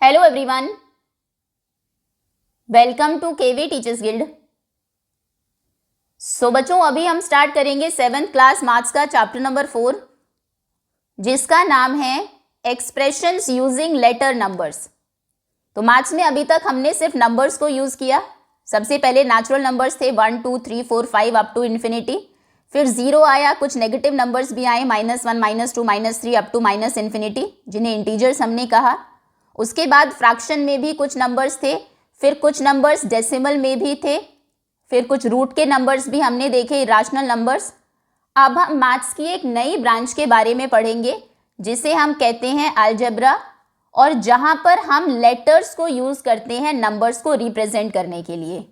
Hello everyone, welcome to KV teachers guild. So बच्चों, अभी हम स्टार्ट करेंगे 7th क्लास मैथ्स का चैप्टर नंबर 4, जिसका नाम है एक्सप्रेशंस यूजिंग लेटर नंबर्स। तो मैथ्स में अभी तक हमने सिर्फ नंबर्स को यूज किया। सबसे पहले नेचुरल नंबर्स थे 1 2 3 4 5 अप टू इन्फिनिटी, फिर 0 आया, कुछ नेगेटिव नंबर्स भी आए -1 -2 -3 अप टू माइनस इन्फिनिटी, जिन्हें इंटीजर्स हमने कहा। उसके बाद फ्रैक्शन में भी कुछ नंबर्स थे, फिर कुछ नंबर्स डेसिमल में भी थे, फिर कुछ रूट के नंबर्स भी हमने देखे, इरेशनल नंबर्स। अब हम मैथ्स की एक नई ब्रांच के बारे में पढ़ेंगे जिसे हम कहते हैं अलजेब्रा, और जहां पर हम लेटर्स को यूज करते हैं नंबर्स को रिप्रेजेंट करने के लिए।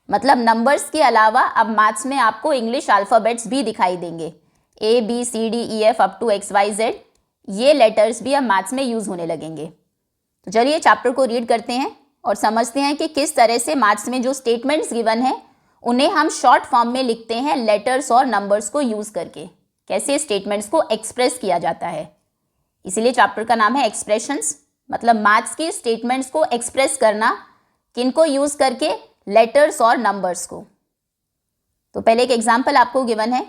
मतलब नंबर्स के अलावा अब मैथ्स में आपको इंग्लिश अल्फ़ाबेट्स भी दिखाई देंगे, ABCDEF अप टू XYZ। ये लेटर्स भी अब मैथ्स में यूज होने लगेंगे। तो चलिए चैप्टर को रीड करते हैं और समझते हैं कि किस तरह से मैथ्स में जो स्टेटमेंट्स गिवन हैं उन्हें हम शॉर्ट फॉर्म में लिखते हैं लेटर्स और नंबर्स को यूज़ करके, कैसे स्टेटमेंट्स को एक्सप्रेस किया जाता है। इसीलिए चैप्टर का नाम है एक्सप्रेशंस, मतलब मैथ्स की स्टेटमेंट्स को एक्सप्रेस करना, किनको यूज़ करके, लेटर्स और नंबर्स को। तो पहले एक एग्जाम्पल आपको गिवन है।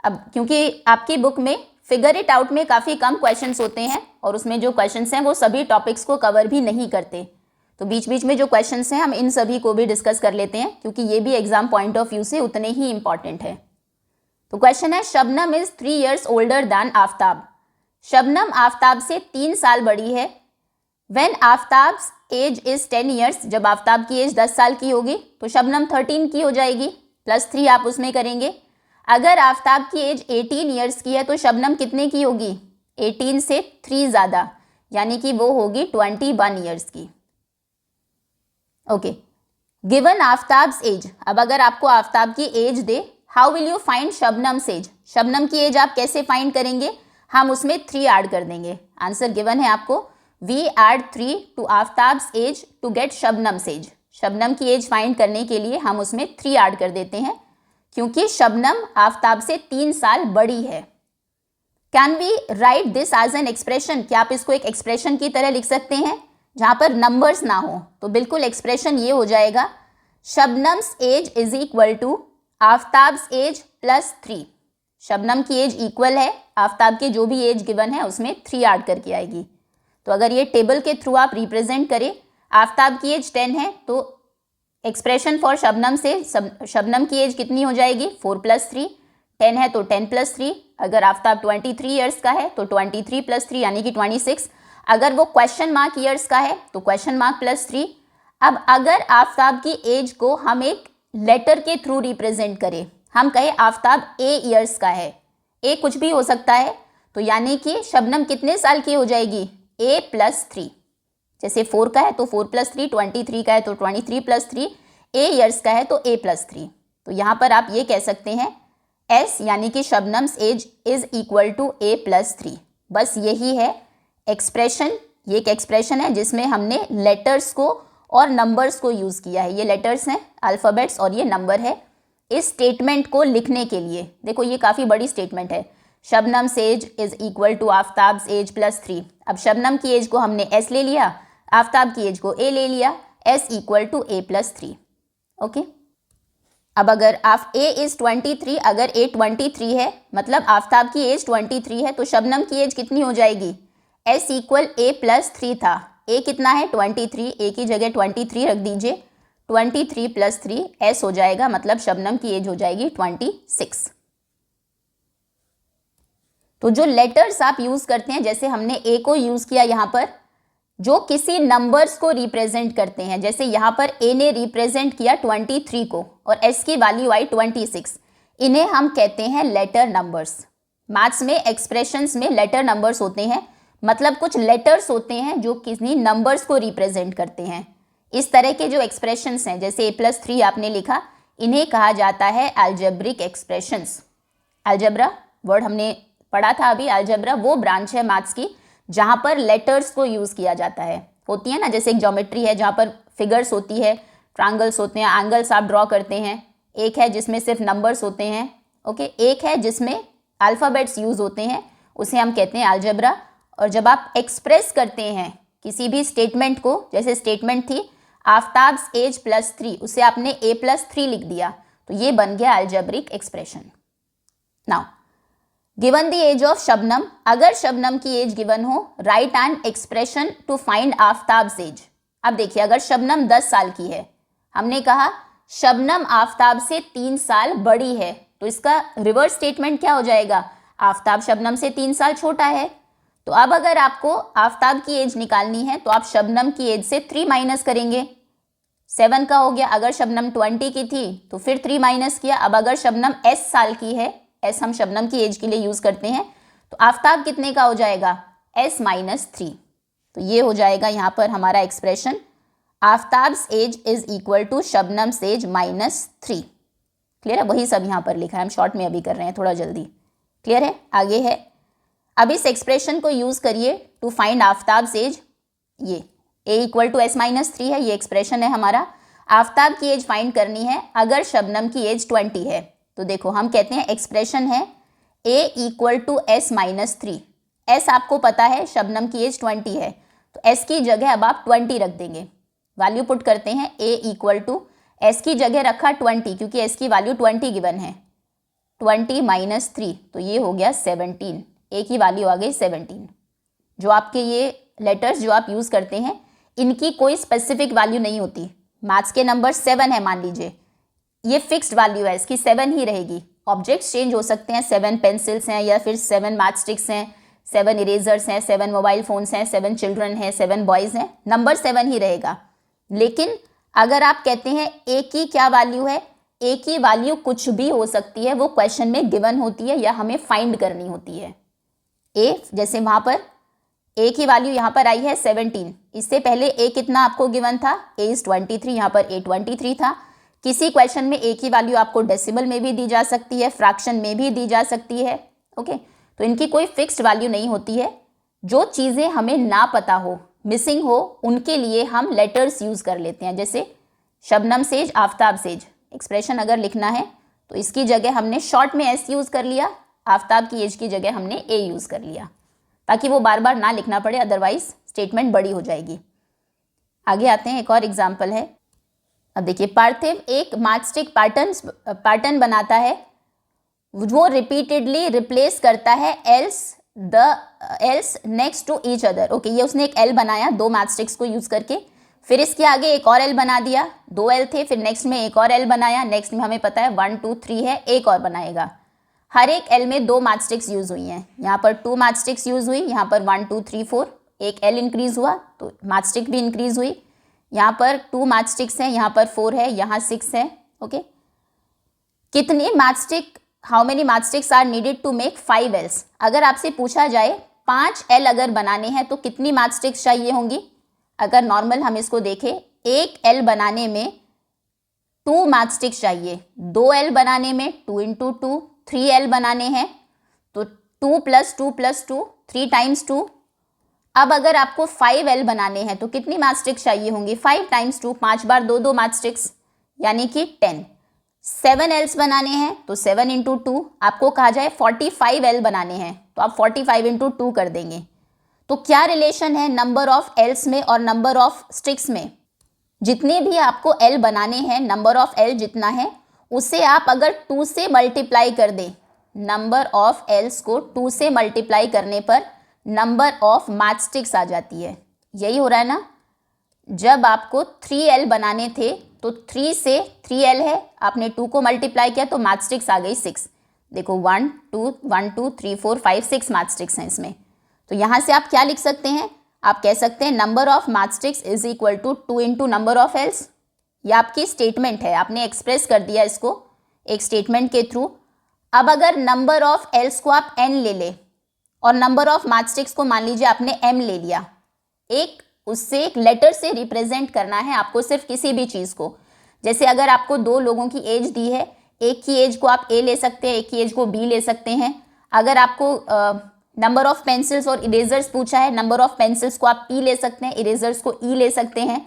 अब क्योंकि आपकी बुक में फिगर इट आउट में काफ़ी कम क्वेश्चंस होते हैं और उसमें जो क्वेश्चंस हैं वो सभी टॉपिक्स को कवर भी नहीं करते, तो बीच बीच में जो क्वेश्चंस हैं हम इन सभी को भी डिस्कस कर लेते हैं, क्योंकि ये भी एग्जाम पॉइंट ऑफ व्यू से उतने ही इंपॉर्टेंट है। तो क्वेश्चन है, Shabnam is 3 years older than Aftab. Shabnam Aftab से 3 साल बड़ी है। When Aftab's age is 10 years, जब आफ्ताब की एज 10 साल की होगी तो शबनम 13 की हो जाएगी, +3 आप उसमें करेंगे। अगर आफ्ताब की एज 18 years की है तो शबनम कितने की होगी? 18 से 3 ज़्यादा, यानी कि वो होगी 21 years की। Okay, given Aftab's age. अब अगर आपको आफ्ताब की एज दे, how will you find Shabnam's age? Shabnam की एज आप कैसे फाइंड करेंगे? हम उसमें 3 ऐड कर देंगे। आंसर गिवन है आपको, we add 3 to Aftab's age to get Shabnam's age. Shabnam की एज फाइंड करने के लिए हम उसमें 3 ऐड कर देते हैं, क्योंकि शबनम आफ्ताब से 3 साल बड़ी है। Can we write this as an expression? क्या आप इसको एक एक्सप्रेशन की तरह लिख सकते हैं जहां पर नंबर्स ना हो? तो बिल्कुल एक्सप्रेशन ये हो जाएगा, Shabnam's age is equal to Aftab's age +3। Shabnam की एज इक्वल है आफ्ताब के जो भी एज गिवन है उसमें 3 ऐड करके आएगी। तो अगर ये टेबल के थ्रू आप रिप्रेजेंट करें, आफ्ताब की एज 10 है तो एक्सप्रेशन फॉर शबनम से शबनम की एज कितनी हो जाएगी? 4 + 3। 10 है तो 10 + 3। अगर आफ्ताब 23 ईयर्स का है तो 23 + 3 यानी कि 26। अगर वो क्वेश्चन मार्क ईयर्स का है तो क्वेश्चन मार्क +3। अब अगर आफ्ताब की एज को हम एक लेटर के थ्रू रिप्रेजेंट करें, हम कहें आफ्ताब A ईयर्स का है, A कुछ भी हो सकता है, तो यानी कि शबनम कितने साल की हो जाएगी? A + 3। जैसे 4 का है तो 4 + 3, 23 का है तो 23 + 3, A ईयर्स का है तो A + 3। तो यहाँ पर आप ये कह सकते हैं S यानी कि Shabnam's age is equal to A + 3। बस यही है एक्सप्रेशन। ये एक एक्सप्रेशन है जिसमें हमने लेटर्स को और नंबर्स को यूज़ किया है। ये लेटर्स हैं, अल्फ़ाबेट्स, और ये नंबर है इस स्टेटमेंट को लिखने के लिए। देखो ये काफ़ी बड़ी स्टेटमेंट है, Shabnam's age is equal to Aftab's age +3। अब शबनम की एज को हमने S ले लिया, आफ्ताब की एज को A ले लिया, S equal to A + 3। Okay, अब अगर A इज 23, अगर A 23 है मतलब आफ्ताब की एज 23 है, तो शबनम की एज कितनी हो जाएगी? S इक्वल A + 3 था, A कितना है? 23, A की जगह 23 रख दीजिए, 23 + 3 S हो जाएगा, मतलब शबनम की एज हो जाएगी 26। तो जो लेटर्स आप यूज़ करते हैं, जैसे हमने A को यूज़ किया यहाँ पर, जो किसी नंबर्स को रिप्रेजेंट करते हैं, जैसे यहाँ पर A ने रिप्रेजेंट किया 23 को और S की वैल्यू आई 26, इन्हें हम कहते हैं लेटर नंबर्स। मैथ्स में एक्सप्रेशंस में लेटर नंबर्स होते हैं, मतलब कुछ लेटर्स होते हैं जो किसी नंबर्स को रिप्रेजेंट करते हैं। इस तरह के जो एक्सप्रेशंस हैं, जैसे A + 3 आपने लिखा, इन्हें कहा जाता है अलजेब्रिक एक्सप्रेशंस। अलजेब्रा वर्ड हमने पढ़ा था अभी। अलजेब्रा वो ब्रांच है मैथ्स की जहाँ पर लेटर्स को यूज़ किया जाता है। होती है ना, जैसे एक ज्योमेट्री है जहाँ पर फिगर्स होती है, ट्रायंगल्स होते हैं, एंगल्स आप ड्रॉ करते हैं। एक है जिसमें सिर्फ नंबर्स होते हैं, ओके। एक है जिसमें अल्फ़ाबेट्स यूज़ होते हैं, उसे हम कहते हैं अलजेब्रा। और जब आप एक्सप्रेस करते हैं किसी भी स्टेटमेंट को, जैसे स्टेटमेंट थी आफ्ताब्स एज +3, उसे आपने a+3 लिख दिया, तो ये बन गया algebraic expression. Now given the age of Shabnam, अगर शबनम की एज गिवन हो, write an expression to find Aftab's age. अब देखिए, अगर शबनम 10 साल की है, हमने कहा शबनम आफ्ताब से 3 साल बड़ी है, तो इसका रिवर्स स्टेटमेंट क्या हो जाएगा, आफ्ताब शबनम से 3 साल छोटा है। तो अब अगर आपको आफ्ताब की एज निकालनी है तो आप शबनम की एज से 3 माइनस करेंगे, 7 का हो गया। अगर शबनम 20 की थी तो फिर 3 माइनस किया। अब अगर शबनम s साल की है, s हम शबनम की एज के लिए यूज करते हैं, तो आफ्ताब कितने का हो जाएगा, s-3। तो ये हो जाएगा यहाँ पर हमारा expression, Aftab's age is equal to Shabnam's age -3। Clear है, वही सब यहाँ पर लिखा है, हम शॉर्ट में अभी कर रहे हैं, थोड़ा जल्दी। क्लियर है, आगे है। अब इस एक्सप्रेशन को यूज करिए टू फाइंड आफ्ताब्स एज, ये a इक्वल टू s-3 है, ये एक्सप्रेशन है हमारा। आफ्ताब की एज फाइंड करनी है अगर शबनम की एज 20 है, तो देखो हम कहते हैं एक्सप्रेशन है a equal to s-3। s आपको पता है शबनम की एज 20 है, तो s की जगह अब आप 20 रख देंगे, वैल्यू पुट करते हैं। a इक्वल टू s की जगह रखा 20, क्योंकि s की वैल्यू 20 गिवन है, 20 - 3, तो ये हो गया 17, a की वैल्यू आ गई 17। जो आपके ये लेटर्स जो आप यूज़ करते हैं, इनकी कोई स्पेसिफिक वैल्यू नहीं होती। मैथ्स के नंबर 7 है मान लीजिए, ये फिक्स्ड वैल्यू है, इसकी 7 ही रहेगी। ऑब्जेक्ट्स चेंज हो सकते हैं, 7 पेंसिल्स हैं, या फिर 7 मैथ स्टिक्स हैं, 7 इरेजर्स हैं, 7 मोबाइल फ़ोन्स हैं, 7 चिल्ड्रन हैं, 7 बॉयज़ हैं, नंबर 7 ही रहेगा। लेकिन अगर आप कहते हैं ए की क्या वैल्यू है, ए की वैल्यू कुछ भी हो सकती है, वो क्वेश्चन में गिवन होती है या हमें फाइंड करनी होती है। ए, जैसे वहाँ पर ए की वैल्यू यहाँ पर आई है 17, इससे पहले ए कितना आपको गिवन था, ए इज़ 23, यहाँ पर ए 23 था। किसी क्वेश्चन में ए की वैल्यू आपको डेसिमल में भी दी जा सकती है, फ्रैक्शन में भी दी जा सकती है। ओके, तो इनकी कोई फिक्स्ड वैल्यू नहीं होती है। जो चीज़ें हमें ना पता हो, मिसिंग हो, उनके लिए हम लेटर्स यूज़ कर लेते हैं। जैसे Shabnam says, Aftab says, expression अगर लिखना है तो इसकी जगह हमने शॉर्ट में एस यूज़ कर लिया, आफ्ताब की एज की जगह हमने ए यूज़ कर लिया, ताकि वो बार बार ना लिखना पड़े, अदरवाइज स्टेटमेंट बड़ी हो जाएगी। आगे आते हैं, एक और एग्जाम्पल है। अब देखिए, पार्थिव एक मैचस्टिक पैटर्न बनाता है, वो रिपीटेडली रिप्लेस करता है else next to each other. Okay, ये उसने एक एल बनाया 2 मैचस्टिक्स को यूज करके, फिर इसके आगे एक और एल बना दिया, 2 एल थे, फिर नेक्स्ट में एक और एल बनाया, नेक्स्ट में हमें पता है 1 2 3 है, एक और बनाएगा। हर एक एल में 2 मैचस्टिक्स यूज हुई हैं, यहाँ पर 2 मैचस्टिक्स यूज हुई, यहाँ पर 1 2 3 4, एक एल इंक्रीज हुआ तो मैचस्टिक भी इंक्रीज हुई। यहाँ पर 2 मैचस्टिक्स हैं, यहाँ पर 4 है, यहाँ 6 है। ओके, कितने matchstick, how many matchsticks are needed to make 5 Ls. अगर आपसे पूछा जाए 5 एल अगर बनाने हैं तो कितनी मैचस्टिक्स चाहिए होंगी। अगर नॉर्मल हम इसको देखें, एक एल बनाने में 2 मैचस्टिक्स चाहिए, 2 एल बनाने में 2 × 2, 3 एल बनाने हैं तो 2 + 2 + 2, 3 × 2। अब अगर आपको 5 एल बनाने हैं तो कितनी मैचस्टिक्स चाहिए होंगी, 5 × 2, 5 बार 2 मैचस्टिक्स, यानी कि 10। 7 एल्स बनाने हैं तो 7 × 2, आपको कहा जाए 45 एल बनाने हैं तो आप 45 × 2 कर देंगे। तो क्या रिलेशन है नंबर ऑफ एल्स में और नंबर ऑफ स्टिक्स में। जितने भी आपको एल बनाने हैं, नंबर ऑफ एल जितना है उसे आप अगर 2 से मल्टीप्लाई कर दें, नंबर ऑफ एल्स को 2 से मल्टीप्लाई करने पर नंबर ऑफ मैचस्टिक्स आ जाती है। यही हो रहा है ना। जब आपको 3 एल बनाने थे तो 3 से 3 एल है, आपने 2 को मल्टीप्लाई किया तो मैचस्टिक्स आ गई 6। देखो 1 2 3 4 5 6 मैचस्टिक्स हैं इसमें। तो यहाँ से आप क्या लिख सकते हैं, आप कह सकते हैं number of matchsticks is equal to 2 × number of Ls. ये आपकी स्टेटमेंट है, आपने एक्सप्रेस कर दिया इसको एक स्टेटमेंट के थ्रू। अब अगर नंबर ऑफ एल्स को आप n ले लें और नंबर ऑफ मैचस्टिक्स को मान लीजिए आपने m ले लिया, उससे एक लेटर से रिप्रेजेंट करना है आपको सिर्फ किसी भी चीज़ को। जैसे अगर आपको 2 लोगों की एज दी है, एक की एज को आप a ले सकते हैं, एक की एज को b ले सकते हैं। अगर आपको नंबर ऑफ पेंसिल्स और इरेजर्स पूछा है, नंबर ऑफ पेंसिल्स को आप p ले सकते हैं, इरेजर्स को e ले सकते हैं।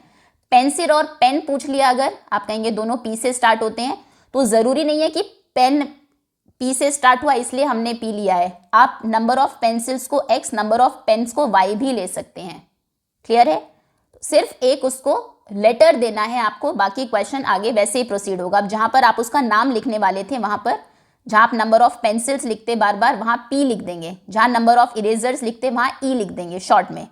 पेंसिल और पेन पूछ लिया, अगर आप कहेंगे दोनों p से स्टार्ट होते हैं, तो ज़रूरी नहीं है कि पेन p से स्टार्ट हुआ इसलिए हमने p लिया है। आप नंबर ऑफ पेंसिल्स को x, नंबर ऑफ पेन्स को y भी ले सकते हैं। क्लियर है? सिर्फ एक उसको लेटर देना है आपको, बाकी क्वेश्चन आगे वैसे ही प्रोसीड होगा। अब जहां पर आप उसका नाम लिखने वाले थे वहां पर जहां आप नंबर ऑफ पेंसिल्स लिखते बार बार वहां P लिख देंगे, जहां नंबर ऑफ इरेजर्स लिखते वहां E लिख देंगे शॉर्ट में।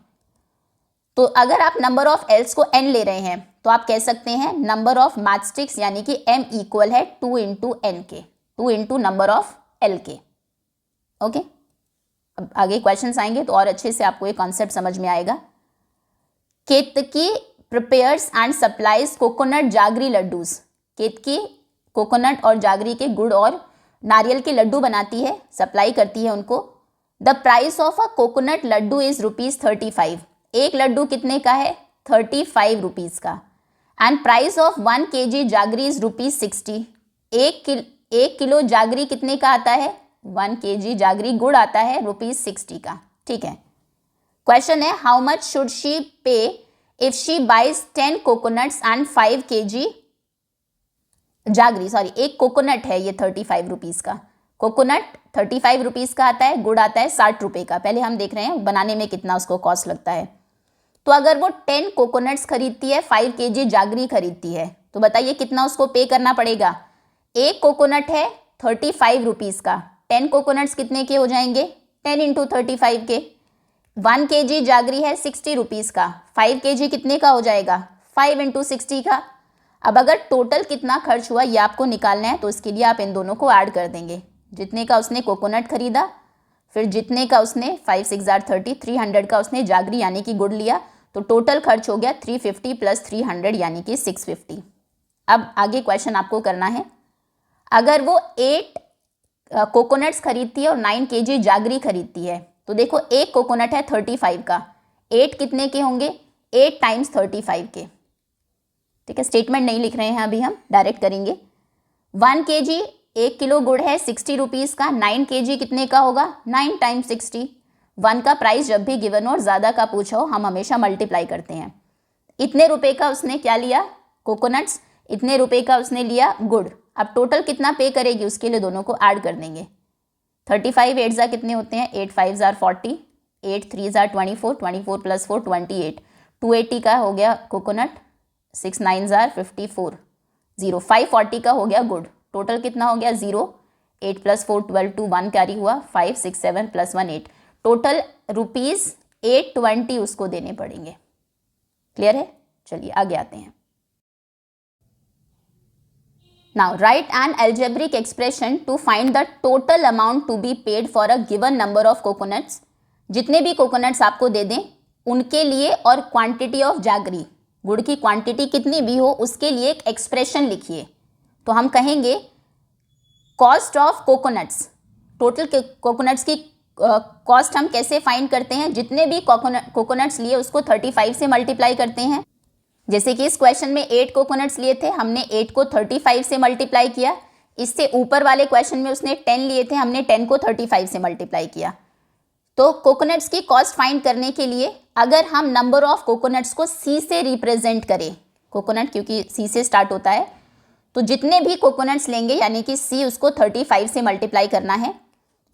तो अगर आप नंबर ऑफ एल्स को n ले रहे हैं तो आप कह सकते हैं नंबर ऑफ मैचस्टिक्स यानी कि m इक्वल है 2 इंटू n के, 2 इंटू नंबर ऑफ l के। ओके, अब आगे क्वेश्चंस आएंगे तो और अच्छे से आपको ये कॉन्सेप्ट समझ में आएगा। Ketaki prepares and supplies coconut jaggery laddoos. Ketaki coconut और जागरी के गुड़ और नारियल के लड्डू बनाती है, सप्लाई करती है उनको। The price of a coconut laddu is ₹35। एक लड्डू कितने का है? 35 रुपीज़ का। And price of 1 kg jaggery is ₹60। एक किलो जागरी कितने का आता है? 1 kg जागरी गुड़ आता है ₹60 का। ठीक है, क्वेश्चन है how much should she pay if she buys 10 coconuts and 5 kg jaggery. Sorry, एक कोकोनट है ये 35 रुपीज़ का। कोकोनट 35 रुपीज़ का आता है, गुड़ आता है 60 रुपये का। पहले हम देख रहे हैं बनाने में कितना उसको कॉस्ट लगता है। तो अगर वो 10 कोकोनट्स खरीदती है, 5 kg जागरी खरीदती है, तो बताइए कितना उसको पे करना पड़ेगा। एक कोकोनट है 35 रुपीज़ का, 10 कोकोनट्स कितने के हो जाएंगे? 10 इंटू 35 के। 1 kg जागरी है 60 रुपीज़ का, 5 kg कितने का हो जाएगा? 5 इंटू 60 का। अब अगर टोटल कितना खर्च हुआ ये आपको निकालना है, तो इसके लिए आप इन दोनों को ऐड कर देंगे। जितने का उसने कोकोनट खरीदा, फिर जितने का उसने 5 6 30, 300 का उसने जागरी यानी कि गुड़ लिया, तो टोटल खर्च हो गया 350 प्लस 300 यानी कि 650। अब आगे क्वेश्चन आपको करना है, अगर वो 8 कोकोनट्स खरीदती है और 9 kg जागरी खरीदती है, तो देखो एक कोकोनट है 35 का, 8 कितने के होंगे? 8 टाइम्स 35 के। ठीक है, स्टेटमेंट नहीं लिख रहे हैं अभी, हम डायरेक्ट करेंगे। 1 kg 1 किलो गुड़ है 60 रुपीज़ का, 9 kg कितने का होगा? 9 टाइम्स 60। 1 का प्राइस जब भी गिवन हो और ज़्यादा का पूछा हो हम हमेशा मल्टीप्लाई करते हैं। इतने रुपए का उसने क्या लिया? कोकोनट्स। इतने रुपए का उसने लिया गुड़। अब टोटल कितना पे करेगी उसके लिए दोनों को ऐड कर देंगे। 35 8 ज़ा कितने होते हैं? 8 5 ज़ार 40, 8 3 ज़ार 24, 24 प्लस 4 28, 280 का हो गया कोकोनट, 6 9 ज़ार 54, 0 540 का हो गया गुड़। टोटल कितना हो गया? 0, 8 प्लस 4 12, 2 1 कैरी हुआ, 5 6 7 प्लस 1 8। टोटल ₹820 उसको देने पड़ेंगे। क्लियर है? चलिए आगे आते हैं। Now write an algebraic expression to find the total amount to be paid for a given number of coconuts. जितने भी कोकोनट्स आपको दे दें उनके लिए, और क्वांटिटी ऑफ जागरी, गुड़ की क्वांटिटी कितनी भी हो उसके लिए एक एक्सप्रेशन लिखिए। तो हम कहेंगे cost of coconuts, total coconuts की कॉस्ट हम कैसे फाइंड करते हैं? जितने भी कोकोनट्स लिए उसको 35 से मल्टीप्लाई करते हैं। जैसे कि इस क्वेश्चन में 8 कोकोनट्स लिए थे, हमने 8 को 35 से मल्टीप्लाई किया। इससे ऊपर वाले क्वेश्चन में उसने 10 लिए थे, हमने 10 को 35 से मल्टीप्लाई किया। तो कोकोनट्स की कॉस्ट फाइंड करने के लिए अगर हम नंबर ऑफ कोकोनट्स को C से रिप्रेजेंट करें, कोकोनट क्योंकि C से स्टार्ट होता है, तो जितने भी कोकोनट्स लेंगे यानी कि C उसको 35 से मल्टीप्लाई करना है।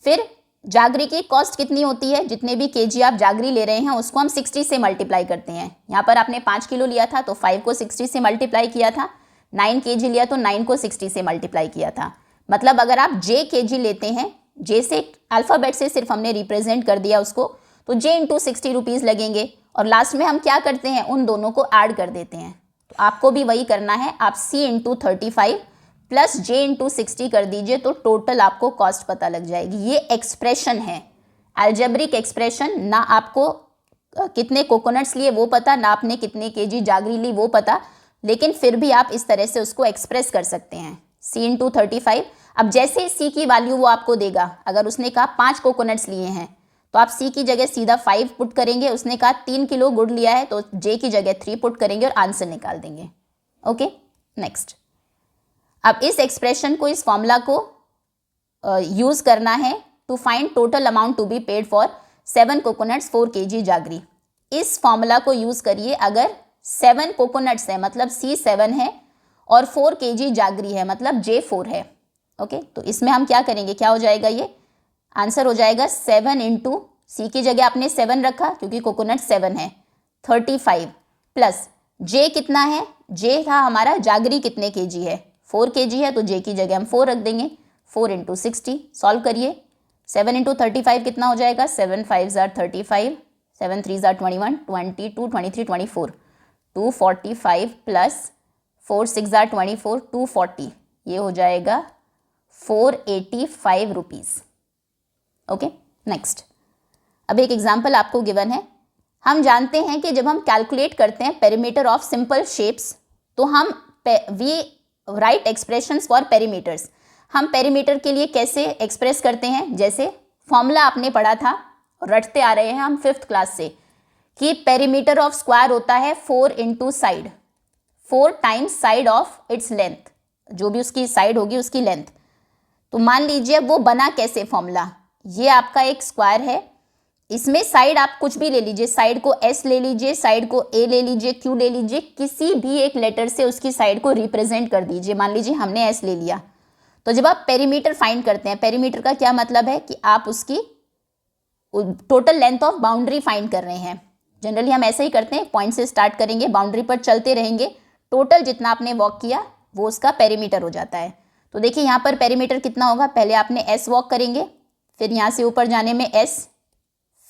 फिर जागरी की कॉस्ट कितनी होती है? जितने भी kg आप जागरी ले रहे हैं उसको हम 60 से मल्टीप्लाई करते हैं। यहाँ पर आपने 5 किलो लिया था तो 5 को 60 से मल्टीप्लाई किया था, 9 kg लिया तो 9 को 60 से मल्टीप्लाई किया था। मतलब अगर आप j kg लेते हैं, j से अल्फ़ाबेट से सिर्फ हमने रिप्रेजेंट कर दिया उसको, तो j इंटू 60 रुपीज़ लगेंगे। और लास्ट में हम क्या करते हैं? उन दोनों को ऐड कर देते हैं। तो आपको भी वही करना है, आप C into 35 plus J into 60 कर दीजिए, तो टोटल आपको कॉस्ट पता लग जाएगी। ये एक्सप्रेशन है, अलजेब्रिक एक्सप्रेशन। ना आपको कितने कोकोनट्स लिए वो पता, ना आपने कितने kg जागरी ली वो पता, लेकिन फिर भी आप इस तरह से उसको एक्सप्रेस कर सकते हैं। C into 35। अब जैसे C की वैल्यू वो आपको देगा, अगर उसने कहा 5 कोकोनट्स लिए हैं तो आप C की जगह सीधा 5 पुट करेंगे। उसने कहा 3 किलो गुड़ लिया है तो J की जगह 3 पुट करेंगे और आंसर निकाल देंगे। Okay, next. अब इस एक्सप्रेशन को, इस फॉर्मूला को यूज़ करना है to find total amount to be paid for 7 coconuts 4 kg jaggery. इस फॉर्मूला को यूज़ करिए अगर 7 कोकोनट्स है मतलब C 7 है और 4 kg जागरी है मतलब J 4 है। ओके, तो इसमें हम क्या करेंगे? क्या हो जाएगा? ये आंसर हो जाएगा 7 इंटू C की जगह आपने 7 रखा क्योंकि कोकोनट 7 है, 35 प्लस जे कितना है, जे था हमारा जागरी कितने केजी है, 4 केजी है, तो जे की जगह हम 4 रख देंगे। 4 इंटू 60 सॉल्व करिए। 7 इंटू 35 कितना हो जाएगा, 7 5 जार 35, 7 3 जार 21, 22 23 24, 245 प्लस 4 6 जार 24, 240, ये हो जाएगा 485 रुपीज़। Okay, next. अब एक एग्जाम्पल आपको गिवन है। हम जानते हैं कि जब हम कैलकुलेट करते हैं पेरीमीटर ऑफ सिंपल शेप्स, तो हम we write expressions for perimeters. हम पेरीमीटर के लिए कैसे एक्सप्रेस करते हैं, जैसे फॉर्मूला आपने पढ़ा था, रटते आ रहे हैं हम 5th क्लास से, कि पेरीमीटर ऑफ स्क्वायर होता है 4 into side, 4 times side of its length, जो भी उसकी साइड होगी उसकी लेंथ। तो मान लीजिए वो बना कैसे फॉर्मूला, ये आपका एक स्क्वायर है, इसमें साइड आप कुछ भी ले लीजिए, साइड को एस ले लीजिए, साइड को ए ले लीजिए, क्यू ले लीजिए, किसी भी एक लेटर से उसकी साइड को रिप्रेजेंट कर दीजिए। मान लीजिए हमने एस ले लिया। तो जब आप पेरीमीटर फाइंड करते हैं, पेरीमीटर का क्या मतलब है कि आप उसकी total length of boundary find कर रहे हैं। जनरली हम ऐसे ही करते हैं, पॉइंट से स्टार्ट करेंगे, बाउंड्री पर चलते रहेंगे, टोटल जितना आपने वॉक किया वो उसका पेरीमीटर हो जाता है। तो देखिए यहाँ पर पेरीमीटर कितना होगा, पहले आपने एस वॉक करेंगे, फिर यहाँ से ऊपर जाने में एस,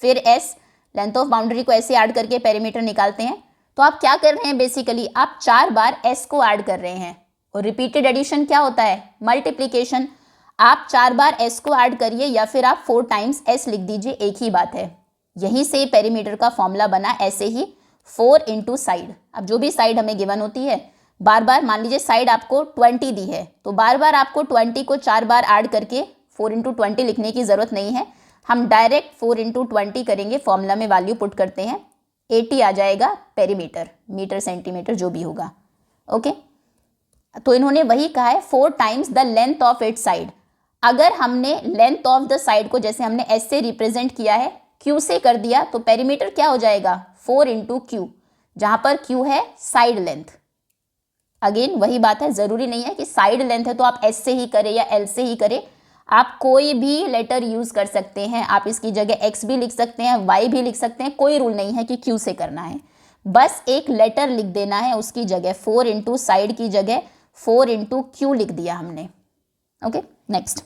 फिर एस, लेंथ ऑफ बाउंड्री को ऐसे ऐड करके पेरीमीटर निकालते हैं। तो आप क्या कर रहे हैं, बेसिकली आप 4 बार एस को ऐड कर रहे हैं, और रिपीटेड एडिशन क्या होता है, मल्टीप्लिकेशन। आप 4 बार एस को ऐड करिए या फिर आप 4 टाइम्स एस लिख दीजिए, एक ही बात है। यहीं से पेरीमीटर का फॉर्मूला बना, ऐसे ही 4 इंटू साइड। अब जो भी साइड हमें गिवन होती है, बार बार मान लीजिए साइड आपको 20 दी है, तो बार बार आपको 20 को 4 बार ऐड करके 4 इंटू 20 लिखने की ज़रूरत नहीं है। हम डायरेक्ट 4 इंटू 20 करेंगे, फॉर्मूला में वैल्यू पुट करते हैं, 80 आ जाएगा पेरीमीटर, मीटर सेंटीमीटर जो भी होगा। ओके, तो इन्होंने वही कहा है 4 times the length of it side. अगर हमने लेंथ ऑफ द साइड को जैसे हमने एस से रिप्रेजेंट किया है, क्यू से कर दिया, तो पेरीमीटर क्या हो जाएगा, 4 इंटू क्यू, जहां पर क्यू है साइड लेंथ। अगेन वही बात है, जरूरी नहीं है कि साइड लेंथ है तो आप एस से ही करें या एल से ही करें, आप कोई भी लेटर यूज कर सकते हैं। आप इसकी जगह एक्स भी लिख सकते हैं, वाई भी लिख सकते हैं, कोई रूल नहीं है कि क्यू से करना है, बस एक लेटर लिख देना है उसकी जगह। 4 इंटू साइड की जगह 4 इंटू क्यू लिख दिया हमने। Okay, next.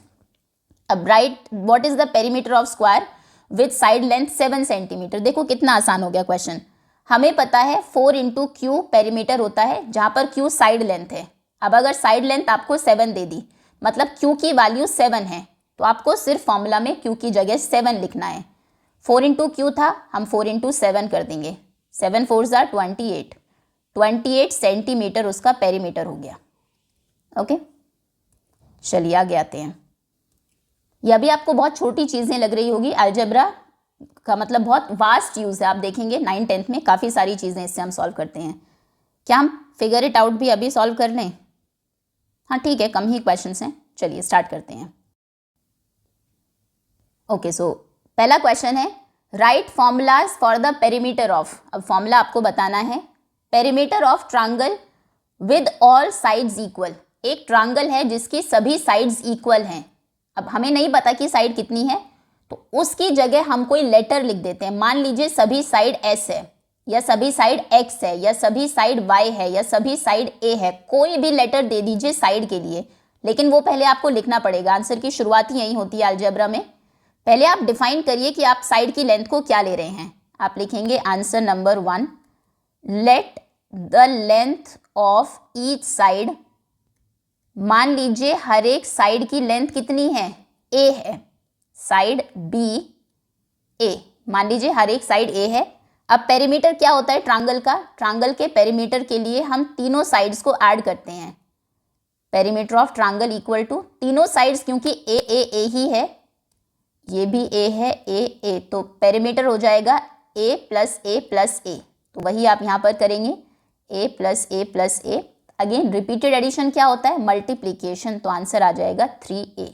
अब write what is the perimeter of square with side length 7 centimetre. देखो कितना आसान हो गया क्वेश्चन। हमें पता है 4 इंटू क्यू पेरीमीटर होता है, जहां पर क्यू साइड लेंथ है। अब अगर साइड लेंथ आपको 7 दे दी, मतलब क्यू की वैल्यू 7 है, तो आपको सिर्फ फॉर्मूला में क्यू की जगह 7 लिखना है। 4 इंटू क्यू था, हम 4 इंटू 7 कर देंगे, 7 4 जार 28, 28 सेंटीमीटर उसका पेरीमीटर हो गया। ओके, चलिए आगे आते हैं। यह भी आपको बहुत छोटी चीज़ें लग रही होगी, अलजेब्रा का मतलब बहुत वास्ट यूज़ है। आप देखेंगे 9th 10th में काफ़ी सारी चीज़ें इससे हम सॉल्व करते हैं। क्या हम फिगर इट आउट भी अभी सॉल्व कर लें? हाँ ठीक है, कम ही क्वेश्चंस हैं, चलिए स्टार्ट करते हैं। ओके, सो पहला क्वेश्चन है right formulas for the perimeter of. अब फॉर्मूला आपको बताना है perimeter of triangle with all sides equal. एक ट्रायंगल है जिसकी सभी साइड्स इक्वल हैं। अब हमें नहीं पता कि साइड कितनी है, तो उसकी जगह हम कोई लेटर लिख देते हैं। मान लीजिए सभी साइड एस है, या सभी साइड एक्स है, या सभी साइड वाई है, या सभी साइड ए है, कोई भी लेटर दे दीजिए साइड के लिए, लेकिन वो पहले आपको लिखना पड़ेगा। आंसर की शुरुआत ही यही होती है अलजेब्रा में। पहले आप डिफाइन करिए कि आप साइड की लेंथ को क्या ले रहे हैं। आप लिखेंगे answer number 1, let the length of each side. मान लीजिए हर एक साइड की लेंथ कितनी है, ए है, साइड बी ए, मान लीजिए हर एक साइड ए है। अब पेरीमीटर क्या होता है ट्रायंगल का, ट्रायंगल के पेरीमीटर के लिए हम तीनों साइड्स को ऐड करते हैं। Perimeter of triangle equal to तीनों साइड्स, क्योंकि ए ही है, ये भी ए है, ए, तो पेरीमीटर हो जाएगा ए प्लस ए प्लस ए। तो वही आप यहाँ पर करेंगे, ए प्लस ए प्लस ए। अगेन रिपीटेड एडिशन क्या होता है, मल्टीप्लीकेशन, तो आंसर आ जाएगा 3a।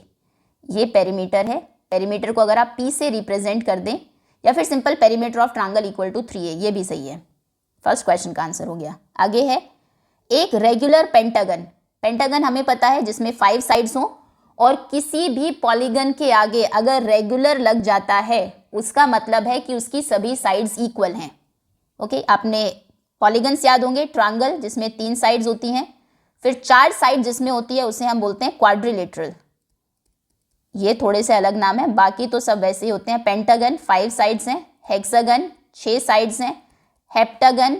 ये पेरीमीटर है। पेरीमीटर को अगर आप p से रिप्रेजेंट कर दें, या फिर simple perimeter of triangle equal to 3a, ये भी सही है। फर्स्ट क्वेश्चन का आंसर हो गया। आगे है एक रेगुलर पेंटागन। पेंटागन हमें पता है जिसमें 5 साइड्स हों, और किसी भी पॉलीगन के आगे अगर रेगुलर लग जाता है, उसका मतलब है कि उसकी सभी साइड्स इक्वल हैं। ओके, आपने पॉलीगन्स याद होंगे, ट्रायंगल जिसमें 3 साइड्स होती हैं, फिर 4 साइड जिसमें होती है उसे हम बोलते हैं क्वाड्रिलेटरल। ये थोड़े से अलग नाम है, बाकी तो सब वैसे ही होते हैं। पेंटागन 5 साइड्स हैं, हेक्सागन 6 साइड्स हैं, हेप्टागन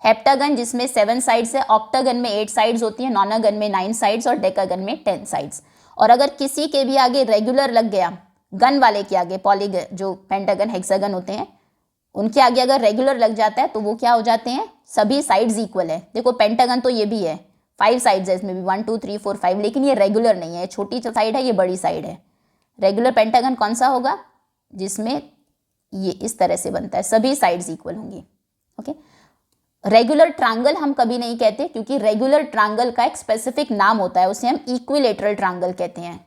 हेप्टागन जिसमें 7 साइड्स है, ऑक्टागन में 8 साइड्स होती हैं, नॉनागन में 9 साइड्स और डेकागन में 10 साइड्स। और अगर किसी के भी आगे रेगुलर लग गया, गन वाले के आगे, पॉलीगन जो पेंटागन हेक्सागन होते हैं उनके आगे अगर रेगुलर लग जाता है तो वो क्या हो जाते हैं, सभी साइड्स इक्वल है। देखो पेंटागन तो ये भी है, 5 साइड्स है इसमें भी, 1 2 3 4 5, लेकिन ये रेगुलर नहीं है, छोटी साइड है, ये बड़ी साइड है। रेगुलर पेंटागन कौन सा होगा, जिसमें ये इस तरह से बनता है, सभी साइड्स इक्वल होंगी। ओके, रेगुलर ट्रायंगल हम कभी नहीं कहते, क्योंकि रेगुलर ट्रायंगल का एक स्पेसिफिक नाम होता है, उसे हम इक्विलेटरल ट्रायंगल कहते हैं।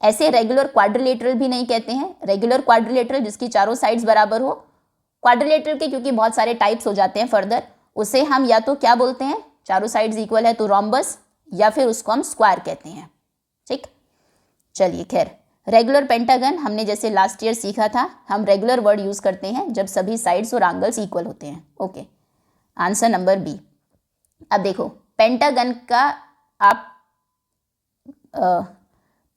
ऐसे रेगुलर क्वाड्रिलेटरल भी नहीं कहते हैं। रेगुलर क्वाड्रिलेटरल जिसकी चारों साइड्स बराबर हो, क्वाड्रिलेटरल के क्योंकि बहुत सारे टाइप्स हो जाते हैं फर्दर, उसे हम या तो क्या बोलते हैं, चारों साइड्स इक्वल है तो रोम्बस, या फिर उसको हम स्क्वायर कहते हैं। ठीक, चलिए खैर, रेगुलर पेंटागन हमने जैसे लास्ट ईयर सीखा था, हम रेगुलर वर्ड यूज करते हैं जब सभी साइड्स और एंगल्स इक्वल होते हैं। Okay, answer number B. अब देखो पेंटागन का आप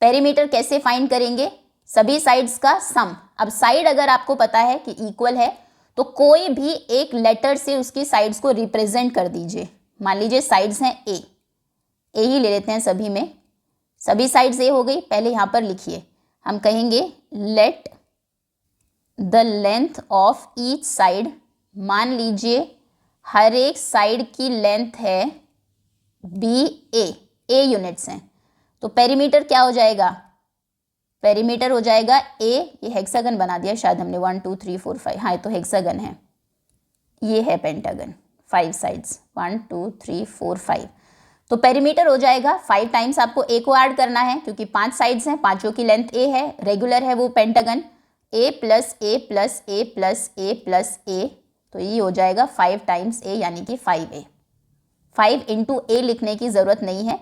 पेरीमीटर कैसे फाइंड करेंगे, सभी साइड्स का सम। अब साइड अगर आपको पता है कि इक्वल है तो कोई भी एक लेटर से उसकी साइड्स को रिप्रेजेंट कर दीजिए। मान लीजिए साइड्स हैं ए ही ले लेते हैं सभी में, सभी साइड्स ए हो गई। पहले यहाँ पर लिखिए, हम कहेंगे let the length of each side, मान लीजिए हर एक साइड की लेंथ है बी ए यूनिट्स हैं, तो पेरीमीटर क्या हो जाएगा, पेरीमीटर हो जाएगा ए, ये हेक्सागन बना दिया शायद हमने, 1 2 3 4 5, हाँ तो हेक्सागन है, ये है पेंटागन, 5 साइड्स 1 2 3 4 5, तो पेरीमीटर हो जाएगा 5 टाइम्स आपको ए को ऐड करना है, क्योंकि 5 साइड्स हैं, पांचों की लेंथ ए है, रेगुलर है वो पेंटागन, ए प्लस ए प्लस ए प्लस ए प्लस ए, तो ये हो जाएगा 5 टाइम्स ए यानी कि 5a। 5 इंटू ए लिखने की ज़रूरत नहीं है।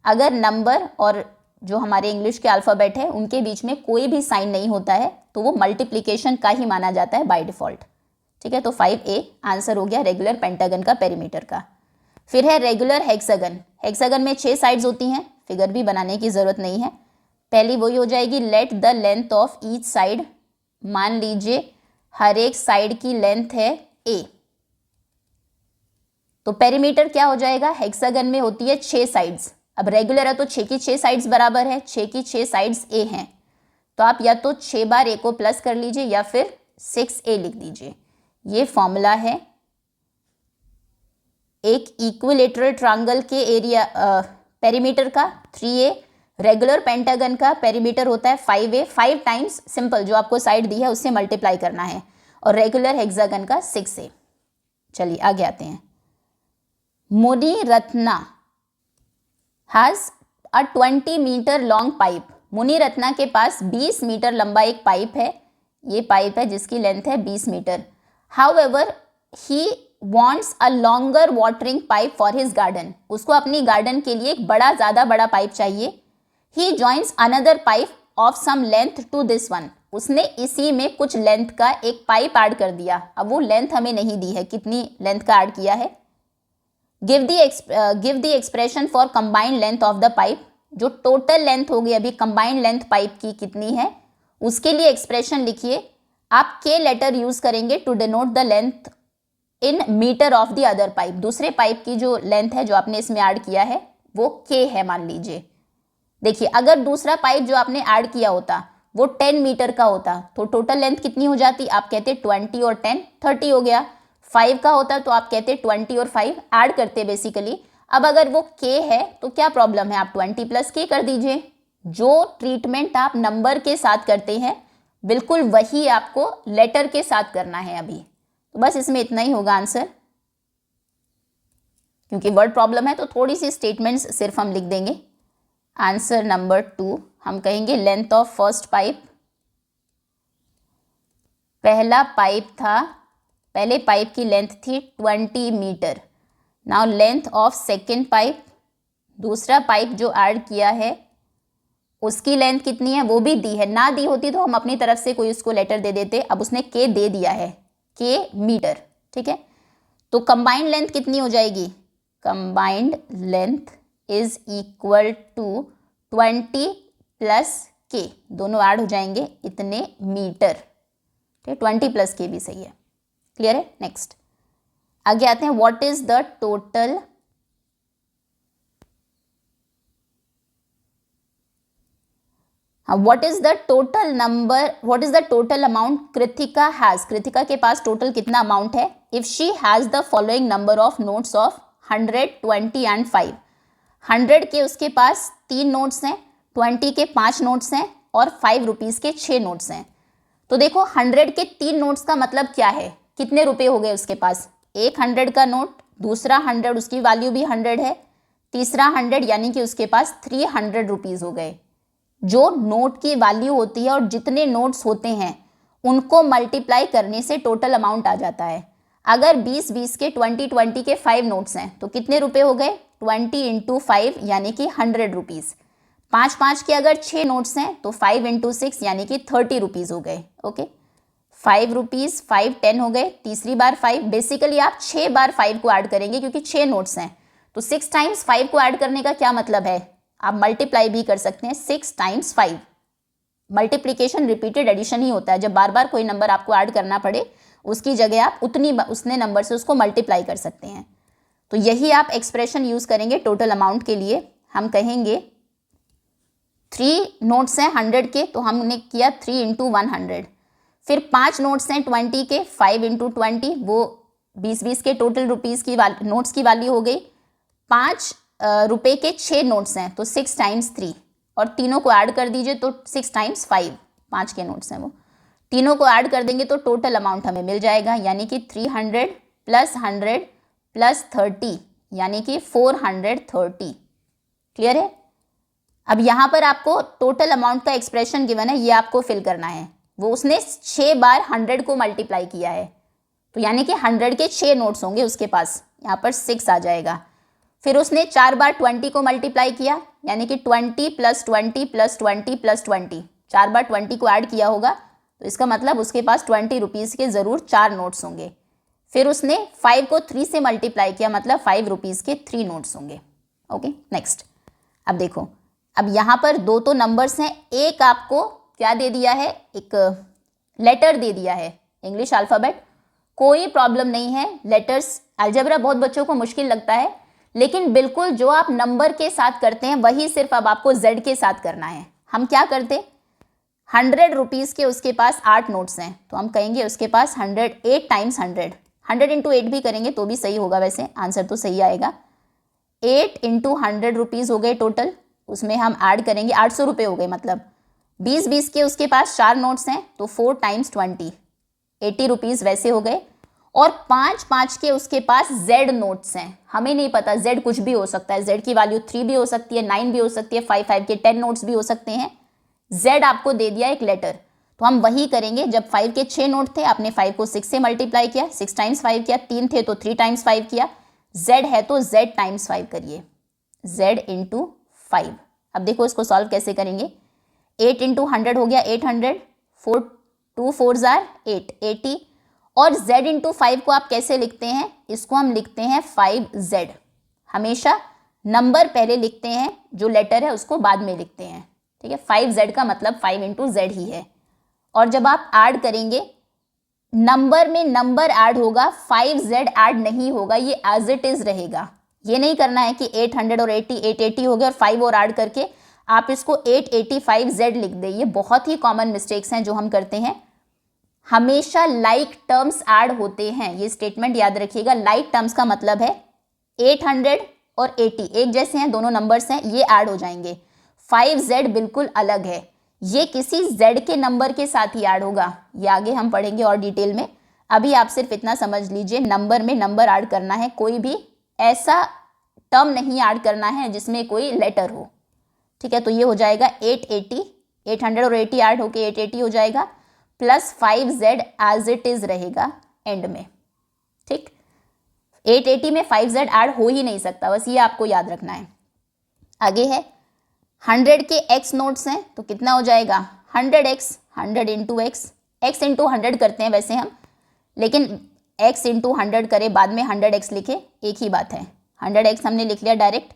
अगर नंबर और जो हमारे इंग्लिश के अल्फ़ाबेट है उनके बीच में कोई भी साइन नहीं होता है तो वो मल्टीप्लिकेशन का ही माना जाता है बाय डिफ़ॉल्ट। ठीक है, तो 5a आंसर हो गया रेगुलर पेंटागन का पेरीमीटर का। फिर है रेगुलर हेक्सागन। हेक्सागन में 6 साइड्स होती हैं, फिगर भी बनाने की ज़रूरत नहीं है। पहली वही हो जाएगी, let the length of each side, मान लीजिए हर एक साइड की लेंथ है ए, तो पेरीमीटर क्या हो जाएगा, हेक्सागन में होती है 6 साइड्स। अब रेगुलर है तो 6 की 6 साइड्स बराबर है, 6 की 6 साइड्स ए हैं, तो आप या तो 6 बार ए को प्लस कर लीजिए या फिर 6a लिख दीजिए। ये फॉर्मूला है एक इक्विलेटरल ट्रायंगल के एरिया पेरीमीटर का 3a, रेगुलर पेंटागन का पेरीमीटर होता है 5a, 5 टाइम्स सिंपल जो आपको साइड दी है उससे मल्टीप्लाई करना है, और रेगुलर हेक्सागन का 6a। चलिए आगे आते हैं। Muni Ratna has a 20 meter long pipe. Muni Ratna के पास 20 मीटर लंबा एक पाइप है, ये पाइप है जिसकी लेंथ है 20 meter. However he wants a longer watering pipe for his garden, उसको अपनी गार्डन के लिए एक बड़ा ज़्यादा बड़ा पाइप चाहिए। He joins another pipe of some length to this one, उसने इसी में कुछ लेंथ का एक पाइप ऐड कर दिया। अब वो लेंथ हमें नहीं दी है, कितनी लेंथ का ऐड किया है। Give the expression for combined length of the pipe, जो टोटल लेंथ होगी अभी कंबाइंड लेंथ पाइप की कितनी है उसके लिए एक्सप्रेशन लिखिए। आप के लेटर यूज करेंगे to denote the length in meter of the other pipe. दूसरे पाइप की जो लेंथ है जो आपने इसमें ऐड किया है वो के है मान लीजिए। देखिए अगर दूसरा पाइप जो आपने ऐड किया होता वो 10 मीटर का होता तो टोटल लेंथ कितनी हो जाती, आप कहते 20 और 10 30 हो गया। 5 का होता तो आप कहते 20 और 5 ऐड करते बेसिकली। अब अगर वो के है तो क्या प्रॉब्लम है, आप 20 प्लस के कर दीजिए। जो ट्रीटमेंट आप नंबर के साथ करते हैं बिल्कुल वही आपको लेटर के साथ करना है अभी। तो बस इसमें इतना ही होगा आंसर, क्योंकि वर्ड प्रॉब्लम है तो थोड़ी सी स्टेटमेंट्स सिर्फ हम लिख देंगे। आंसर नंबर 2 हम कहेंगे लेंथ ऑफ फर्स्ट पाइप, पहला पाइप था, पहले पाइप की लेंथ थी 20 meter. Now length of second pipe, दूसरा पाइप जो ऐड किया है उसकी लेंथ कितनी है वो भी दी है, ना दी होती तो हम अपनी तरफ से कोई उसको लेटर दे देते। अब उसने के दे दिया है, के मीटर, ठीक है, तो कंबाइंड लेंथ कितनी हो जाएगी, combined length is equal to 20 plus k, दोनों ऐड हो जाएंगे इतने मीटर, ठीक, 20 प्लस के भी सही है, क्लियर है। नेक्स्ट आगे आते हैं, what is the total what is the total amount Kritika has, Kritika के पास टोटल कितना अमाउंट है, if she has the following number of notes of 100, 20 and 5, 100 के उसके पास 3 नोट्स हैं, 20 के 5 नोट्स हैं और 5 रुपीज़ के 6 नोट्स हैं। तो देखो 100 के 3 नोट्स का मतलब क्या है, कितने रुपए हो गए उसके पास, एक 100 का नोट, दूसरा 100 उसकी वैल्यू भी 100 है, तीसरा 100 यानी कि उसके पास 300 रुपीज़ हो गए। जो नोट की वैल्यू होती है और जितने नोट्स होते हैं उनको मल्टीप्लाई करने से टोटल अमाउंट आ जाता है। अगर 20-20 के 20-20 के 5 नोट्स हैं तो कितने रुपए हो गए, 20 इंटू 5 यानी कि 100 रुपीज़। 5-5 के अगर 6 नोट्स हैं तो 5 इंटू 6 यानी कि 30 रुपीज़ हो गए। ओके, 5 रुपीज़, 5 10 हो गए, तीसरी बार 5, बेसिकली आप 6 बार 5 को ऐड करेंगे क्योंकि 6 नोट्स हैं, तो 6 टाइम्स 5 को ऐड करने का क्या मतलब है, आप मल्टीप्लाई भी कर सकते हैं, 6 टाइम्स 5। मल्टीप्लिकेशन रिपीटेड एडिशन ही होता है, जब बार बार कोई नंबर आपको ऐड करना पड़े उसकी जगह आप उसने नंबर से उसको मल्टीप्लाई कर सकते हैं। तो यही आप एक्सप्रेशन यूज़ करेंगे टोटल अमाउंट के लिए। हम कहेंगे 3 नोट्स हैं 100 के, तो हमने किया 3 इंटू 100, फिर 5 नोट्स हैं 20 के, 5 इंटू 20, वो 20-20 के टोटल रुपीज़ की नोट्स की वैल्यू हो गई। 5 रुपए के 6 नोट्स हैं तो 6 टाइम्स 3, और तीनों को ऐड कर दीजिए तो 6 टाइम्स 5, 5 के नोट्स हैं वो, तीनों को ऐड कर देंगे तो टोटल अमाउंट हमें मिल जाएगा, यानी कि 300 प्लस 100 प्लस 30 यानी कि 430। क्लियर है। अब यहाँ पर आपको टोटल अमाउंट का एक्सप्रेशन गिवन है, ये आपको फिल करना है। वो उसने 6 बार 100 को मल्टीप्लाई किया है, तो यानी कि 100 के 6 नोट्स होंगे उसके पास, यहाँ पर 6 आ जाएगा। फिर उसने 4 बार 20 को मल्टीप्लाई किया, यानी कि 20 प्लस 20 प्लस 20 प्लस 20, 4 बार 20 को ऐड किया होगा, तो इसका मतलब उसके पास 20 रुपीज़ के ज़रूर 4 नोट्स होंगे। फिर उसने 5 को 3 से मल्टीप्लाई किया, मतलब 5 रुपीज़ के 3 नोट्स होंगे। Okay, next. अब देखो, अब यहाँ पर 2 तो नंबर्स हैं, एक आपको क्या दे दिया है, एक लेटर दे दिया है, इंग्लिश अल्फ़ाबेट। कोई प्रॉब्लम नहीं है, लेटर्स अलजेब्रा बहुत बच्चों को मुश्किल लगता है, लेकिन बिल्कुल जो आप नंबर के साथ करते हैं वही सिर्फ अब आपको जेड के साथ करना है। हम क्या करते, 100 रुपीज़ के उसके पास 8 नोट्स हैं, तो हम कहेंगे उसके पास 8 टाइम्स 100 इंटू 8 भी करेंगे तो भी सही होगा, वैसे आंसर तो सही आएगा। 8 इंटू 100 रुपीज़ हो गए टोटल, उसमें हम ऐड करेंगे 800 रुपये हो गए, मतलब 20-20 के उसके पास 4 नोट्स हैं तो 4 टाइम्स 20, 80 रुपीज़ वैसे हो गए। और 5-5 के उसके पास जेड नोट्स हैं, हमें नहीं पता, जेड कुछ भी हो सकता है, जेड की वैल्यू 3 भी हो सकती है, 9 भी हो सकती है, 5 के 10 नोट्स भी हो सकते हैं। जेड आपको दे दिया एक लेटर, तो हम वही करेंगे। जब 5 के 6 नोट थे, आपने 5 को 6 से मल्टीप्लाई किया, 6 टाइम्स 5 किया, 3 थे तो 3 टाइम्स 5 किया, जेड है तो जेड टाइम्स 5 करिए, जेड इंटू 5। अब देखो इसको सॉल्व कैसे करेंगे, 8 इंटू 100 हो गया 800, 2 4 8, 80, और z इंटू 5 को आप कैसे लिखते हैं, इसको हम लिखते हैं 5z। हमेशा नंबर पहले लिखते हैं, जो लेटर है उसको बाद में लिखते हैं, ठीक है। 5z का मतलब 5 इंटू जेड ही है। और जब आप ऐड करेंगे, नंबर में नंबर ऐड होगा, 5z ऐड नहीं होगा, ये एज इट इज रहेगा। ये नहीं करना है कि 800 और 80, 880 हो गया और 5 और ऐड करके आप इसको 885z लिख दें। ये बहुत ही कॉमन मिस्टेक्स हैं जो हम करते हैं। हमेशा लाइक टर्म्स ऐड होते हैं, ये स्टेटमेंट याद रखिएगा। लाइक टर्म्स का मतलब है 800 और 80 एक जैसे हैं, दोनों नंबर्स हैं, ये ऐड हो जाएंगे। 5z बिल्कुल अलग है, ये किसी z के नंबर के साथ ही ऐड होगा, ये आगे हम पढ़ेंगे और डिटेल में। अभी आप सिर्फ इतना समझ लीजिए, नंबर में नंबर ऐड करना है, कोई भी ऐसा टर्म नहीं ऐड करना है जिसमें कोई लेटर हो, ठीक है। तो ये हो जाएगा 880, 800 और 80 ऐड होके 880 हो जाएगा, plus 5z as it is रहेगा एंड में, ठीक। 880 में 5z ऐड हो ही नहीं सकता, बस ये आपको याद रखना है। आगे है 100 के x नोट्स हैं, तो कितना हो जाएगा 100x, 100 into x, x into 100 करते हैं वैसे हम, लेकिन x इंटू 100 करे, बाद में 100x लिखे, एक ही बात है। 100x हमने लिख लिया डायरेक्ट।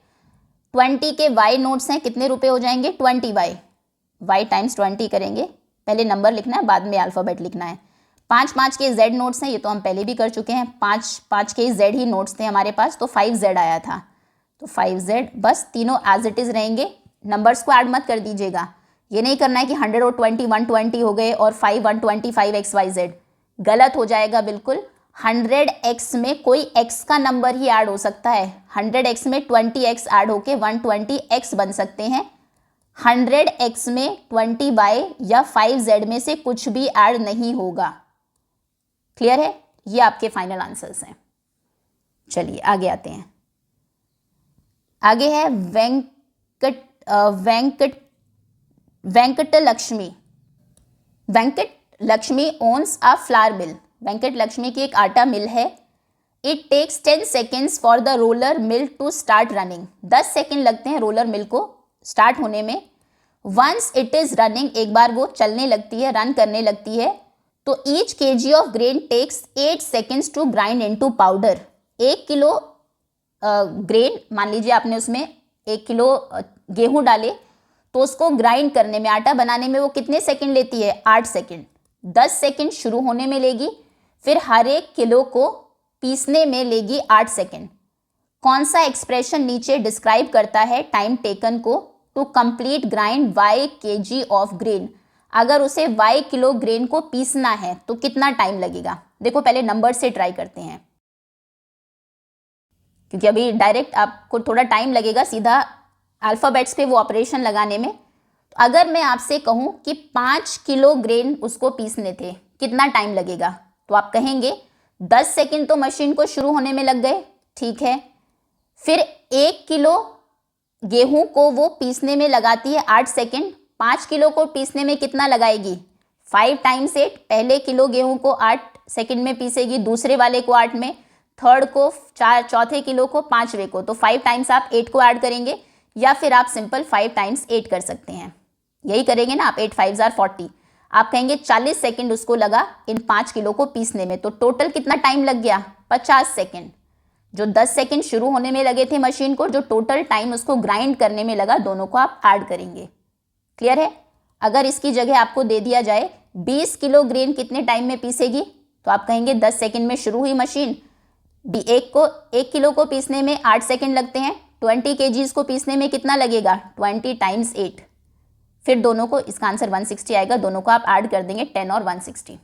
20 के y नोट्स हैं, कितने रुपए हो जाएंगे? 20y। y टाइम्स 20 करेंगे, पहले नंबर लिखना है, बाद में अल्फ़ाबेट लिखना है। 5 के z नोट्स हैं, ये तो हम पहले भी कर चुके हैं। 5 के z ही नोट्स थे हमारे पास, तो 5z आया था, तो 5z। बस तीनों एज इट इज़ रहेंगे, नंबर्स को ऐड मत कर दीजिएगा। ये नहीं करना है कि 100 और 20 120 हो गए और 5 125 XYZ, गलत हो जाएगा बिल्कुल। 100x में कोई x का नंबर ही ऐड हो सकता है। 100x में 20x ऐड होके 120x बन सकते हैं। 100x में 20y या 5z में से कुछ भी ऐड नहीं होगा। क्लियर है? ये आपके फाइनल आंसर्स हैं। चलिए आगे आते हैं। आगे है Venkatalakshmi. Venkatalakshmi owns a flower मिल। वेंकटलक्ष्मी की एक आटा मिल है। It takes 10 seconds for the roller mill to start running. 10 second लगते हैं रोलर मिल को स्टार्ट होने में। वंस इट इज़ रनिंग, एक बार वो चलने लगती है, रन करने लगती है, तो each kg of grain takes 8 seconds to grind into powder. 1 kilo grain, मान लीजिए आपने उसमें 1 किलो गेहूं डाले, तो उसको ग्राइंड करने में, आटा बनाने में वो कितने सेकंड लेती है? 8 सेकंड। 10 सेकंड शुरू होने में लेगी, फिर हर एक किलो को पीसने में लेगी 8 सेकंड। कौन सा एक्सप्रेशन नीचे डिस्क्राइब करता है टाइम टेकन को to complete grind y kg of grain? अगर उसे y किलो ग्रेन को पीसना है तो कितना टाइम लगेगा? देखो पहले नंबर से ट्राई करते हैं, क्योंकि अभी डायरेक्ट आपको थोड़ा टाइम लगेगा सीधा अल्फ़ाबेट्स पे वो ऑपरेशन लगाने में। तो अगर मैं आपसे कहूँ कि 5 किलो ग्रेन उसको पीसने थे, कितना टाइम लगेगा? तो आप कहेंगे 10 सेकंड तो मशीन को शुरू होने में लग गए, ठीक है। फिर 1 किलो गेहूं को वो पीसने में लगाती है 8 सेकंड। 5 किलो को पीसने में कितना लगाएगी? 5 टाइम्स 8। पहले किलो गेहूं को 8 सेकंड में पीसेगी, दूसरे वाले को 8 में, थर्ड को 4, चौथे किलो को 5वें को। तो 5 टाइम्स आप 8 को ऐड करेंगे, या फिर आप सिंपल 5 टाइम्स 8 कर सकते हैं। यही करेंगे ना आप, 8 5 जार 40। आप कहेंगे 40 सेकंड उसको लगा इन 5 किलो को पीसने में, तो टोटल कितना टाइम लग गया? 50 सेकंड। जो 10 सेकंड शुरू होने में लगे थे मशीन को, जो टोटल टाइम उसको ग्राइंड करने में लगा, दोनों को आप ऐड करेंगे। क्लियर है? अगर इसकी जगह आपको दे दिया जाए 20 किलो ग्रेन कितने टाइम में पीसेगी, तो आप कहेंगे 10 सेकंड में शुरू हुई मशीन, 1 किलो को पीसने में 8 सेकंड लगते हैं, 20 kgs को पीसने में कितना लगेगा? 20 टाइम्स 8। फिर दोनों को, इसका आंसर 160 आएगा, दोनों को आप ऐड कर देंगे 10 और 160।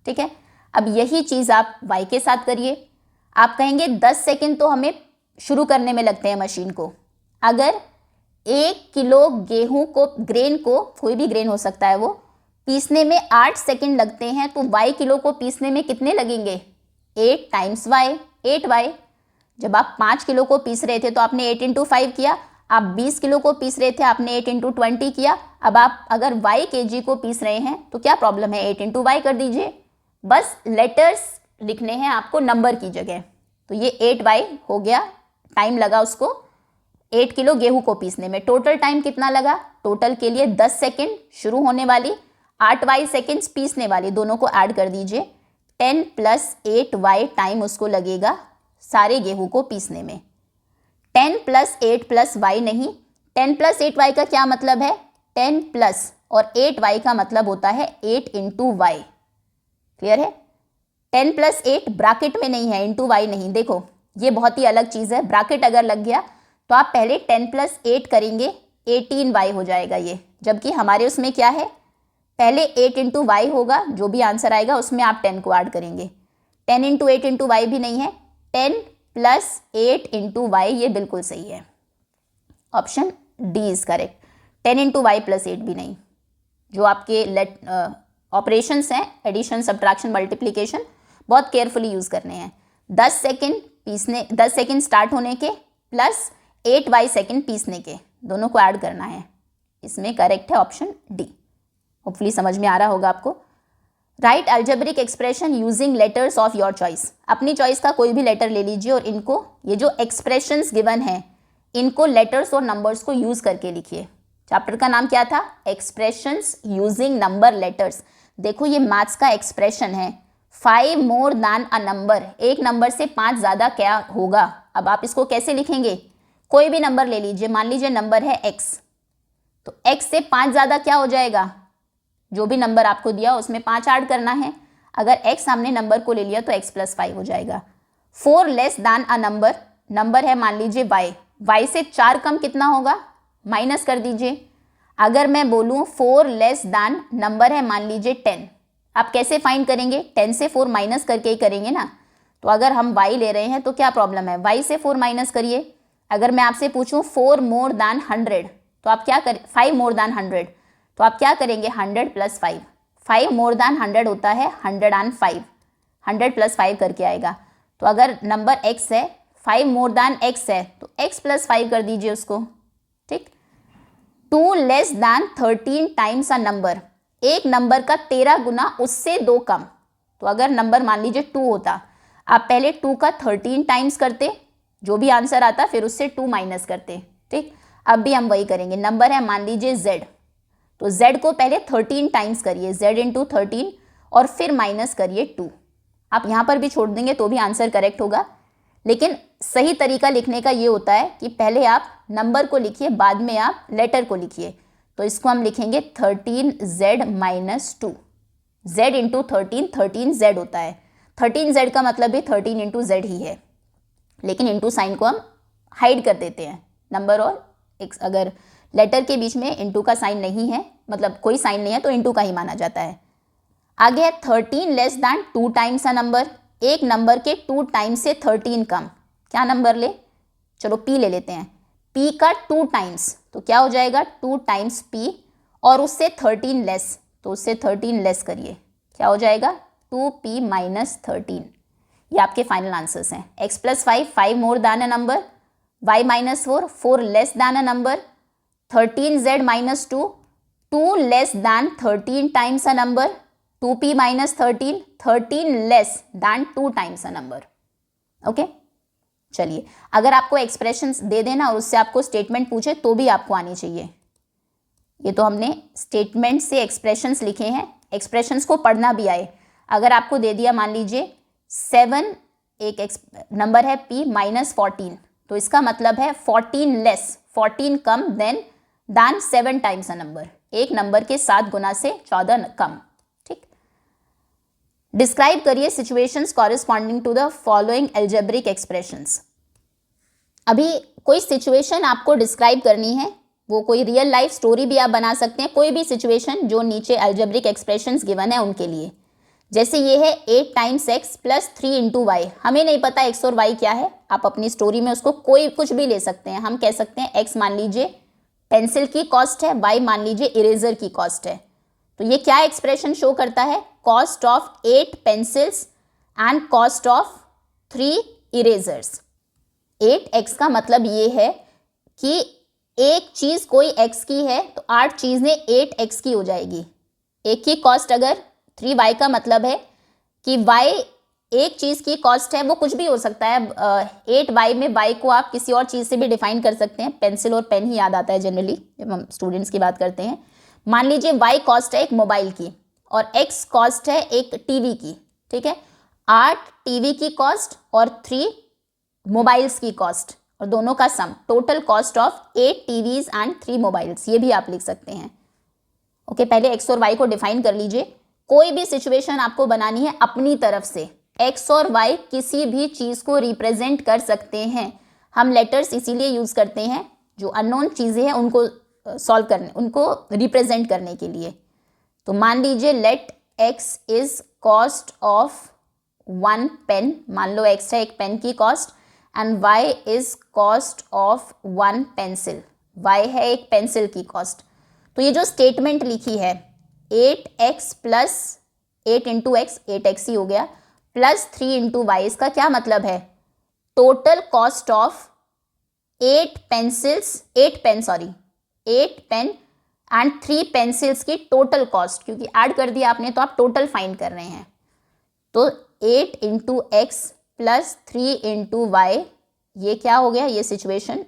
ठीक है। अब यही चीज़ आप y के साथ करिए। आप कहेंगे 10 सेकंड तो हमें शुरू करने में लगते हैं मशीन को। अगर 1 किलो गेहूं को, ग्रेन को, कोई भी ग्रेन हो सकता है, वो पीसने में 8 सेकंड लगते हैं, तो y किलो को पीसने में कितने लगेंगे? 8 टाइम्स y, 8y। जब आप 5 किलो को पीस रहे थे तो आपने 8 इंटू 5 किया। आप 20 किलो को पीस रहे थे, आपने 8 इंटू 20 किया। अब आप अगर y kg को पीस रहे हैं तो क्या प्रॉब्लम है? 8 इंटू y कर दीजिए। बस लेटर्स लिखने हैं आपको नंबर की जगह। तो ये 8y हो गया, टाइम लगा उसको 8 किलो गेहूं को पीसने में। टोटल टाइम कितना लगा? टोटल के लिए 10 सेकेंड शुरू होने वाली, 8y सेकेंड्स पीसने वाली, दोनों को ऐड कर दीजिए। 10 + 8y टाइम उसको लगेगा सारे गेहूं को पीसने में। 10 + 8 + y नहीं, 10 + 8y का क्या मतलब है? 10 प्लस और 8y का मतलब होता है 8 इंटू y। क्लियर है? 10 + 8 ब्रैकेट में नहीं है, इंटू y नहीं। देखो ये बहुत ही अलग चीज़ है। ब्रैकेट अगर लग गया तो आप पहले 10 + 8 करेंगे, 18y हो जाएगा ये। जबकि हमारे उसमें क्या है? पहले 8 इंटू y होगा, जो भी आंसर आएगा उसमें आप 10 को ऐड करेंगे। 10 इंटू 8 इंटू y भी नहीं है, 10 + 8 इंटू y, ये बिल्कुल सही है। Option D is correct. 10 into y + 8 भी नहीं। जो आपके ऑपरेशंस हैं, एडिशन, सब्ट्रैक्शन, मल्टीप्लिकेशन, बहुत केयरफुली यूज़ करने हैं। 10 सेकेंड पीसने, 10 सेकेंड स्टार्ट होने के प्लस 8y सेकेंड पीसने के, दोनों को ऐड करना है। इसमें करेक्ट है ऑप्शन डी। होपफुली समझ में आ रहा होगा आपको। Right algebraic expression using letters of your choice. अपनी चॉइस का कोई भी लेटर ले लीजिए और इनको, ये जो एक्सप्रेशंस गिवन हैं, इनको लेटर्स और नंबर्स को यूज़ करके लिखिए। चैप्टर का नाम क्या था? Expressions using number letters. देखो ये मैथ्स का एक्सप्रेशन है, 5 मोर दैन अ नंबर, एक नंबर से 5 ज़्यादा क्या होगा। अब आप इसको कैसे लिखेंगे, कोई भी नंबर ले लीजिए, मान लीजिए नंबर है x, तो x से 5 ज़्यादा क्या हो जाएगा, जो भी नंबर आपको दिया उसमें 5 ऐड करना है। अगर x सामने नंबर को ले लिया तो x + 5 हो जाएगा। 4 less than a number, number है मान लीजिए y से 4 कम कितना होगा, माइनस कर दीजिए। अगर मैं बोलूँ 4 लेस दैन नंबर है मान लीजिए 10, आप कैसे फाइंड करेंगे, 10 से 4 माइनस करके ही करेंगे ना। तो अगर हम y ले रहे हैं तो क्या प्रॉब्लम है, y से 4 माइनस करिए। अगर मैं आपसे पूछूं 4 मोर दैन 100, तो आप क्या करें, 5 मोर दैन 100, तो आप क्या करेंगे, 100 + 5, 5 मोर दैन 100 होता है 105, 100 + 5 करके आएगा। तो अगर नंबर x है, 5 मोर दैन x है, तो x + 5 कर दीजिए उसको, ठीक। 2 less than 13 times a number, एक नंबर का 13 गुना उससे 2 कम। तो अगर नंबर मान लीजिए 2 होता, आप पहले 2 का 13 टाइम्स करते, जो भी आंसर आता फिर उससे 2 माइनस करते, ठीक। अब भी हम वही करेंगे, नंबर है मान लीजिए z, तो z को पहले 13 टाइम्स करिए, z × 13 और फिर माइनस करिए 2। आप यहाँ पर भी छोड़ देंगे तो भी आंसर करेक्ट होगा, लेकिन सही तरीका लिखने का ये होता है कि पहले आप नंबर को लिखिए, बाद में आप लेटर को लिखिए। तो इसको हम लिखेंगे 13z - 2, z × 13, 13z होता है, 13z का मतलब भी 13 × z ही है, लेकिन इंटू साइन को हम हाइड कर देते हैं, नंबर और एक अगर लेटर के बीच में इंटू का साइन नहीं है, मतलब कोई साइन नहीं है, तो इंटू का ही माना जाता है। आगे है 13 less than 2 times a number, एक नंबर के 2 टाइम्स से 13 कम, क्या नंबर ले, चलो p ले लेते हैं, p का 2 टाइम्स, तो क्या हो जाएगा 2 टाइम्स p, और उससे 13 लेस, तो उससे 13 लेस करिए, क्या हो जाएगा 2p - 13। ये आपके फाइनल आंसर्स हैं। x + 5, 5 more than a number, y - 4, 4 less than a number, 13z - 2, 2 less than 13 times a number, 2p - 13, 13 less than 2 times a number. Okay, चलिए, अगर आपको एक्सप्रेशंस दे देना और उससे आपको स्टेटमेंट पूछे तो भी आपको आनी चाहिए। ये तो हमने स्टेटमेंट से एक्सप्रेशंस लिखे हैं, एक्सप्रेशंस को पढ़ना भी आए। अगर आपको दे दिया मान लीजिए 7, एक नंबर है p - 14, तो इसका मतलब है 14 लेस, 14 कम दैन 7 टाइम्स अ नंबर, एक नंबर के 7 गुना से 14 कम, ठीक। डिस्क्राइब करिए situations corresponding to the following algebraic expressions. अभी कोई सिचुएशन आपको डिस्क्राइब करनी है, वो कोई रियल लाइफ स्टोरी भी आप बना सकते हैं, कोई भी सिचुएशन जो नीचे एल्जेब्रिक एक्सप्रेशंस गिवन है उनके लिए। जैसे ये है 8 टाइम्स x + 3 × y, हमें नहीं पता x और y क्या है, आप अपनी स्टोरी में उसको कोई कुछ भी ले सकते हैं। हम कह सकते हैं x मान लीजिए पेंसिल की कॉस्ट है, y मान लीजिए इरेजर की कॉस्ट है। तो ये क्या एक्सप्रेशन शो करता है, cost of 8 pencils and cost of 3 erasers. 8x का मतलब ये है कि एक चीज़ कोई x की है तो 8 चीज़ें 8x की हो जाएगी। एक की कॉस्ट अगर 3y का मतलब है कि y एक चीज़ की कॉस्ट है, वो कुछ भी हो सकता है। 8y में y को आप किसी और चीज़ से भी डिफाइन कर सकते हैं, पेंसिल और पेन ही याद आता है जनरली जब हम स्टूडेंट्स की बात करते हैं। मान लीजिए y कॉस्ट है एक मोबाइल की और x कॉस्ट है एक टीवी की, ठीक है। 8 टीवी की कॉस्ट और 3 मोबाइल्स की कॉस्ट और दोनों का sum, total cost of 8 TVs and 3 mobiles, ये भी आप लिख सकते हैं। ओके, पहले x और y को डिफाइन कर लीजिए। कोई भी सिचुएशन आपको बनानी है अपनी तरफ से, x और y किसी भी चीज़ को रिप्रेजेंट कर सकते हैं। हम लेटर्स इसीलिए यूज़ करते हैं, जो अननोन चीज़ें हैं उनको सॉल्व करने, उनको रिप्रेजेंट करने के लिए। तो मान लीजिए let x is cost of 1 pen, मान लो x है एक पेन की cost, and y is cost of 1 pencil, y है एक पेंसिल की कॉस्ट। तो ये जो स्टेटमेंट लिखी है 8x + 8 × x, 8x ही हो गया, प्लस 3 × y, इसका क्या मतलब है, total cost of 8 pen and 3 pencils की टोटल कॉस्ट, क्योंकि ऐड कर दिया आपने तो आप टोटल फाइंड कर रहे हैं। तो 8 × x + 3 × y, ये क्या हो गया, ये सिचुएशन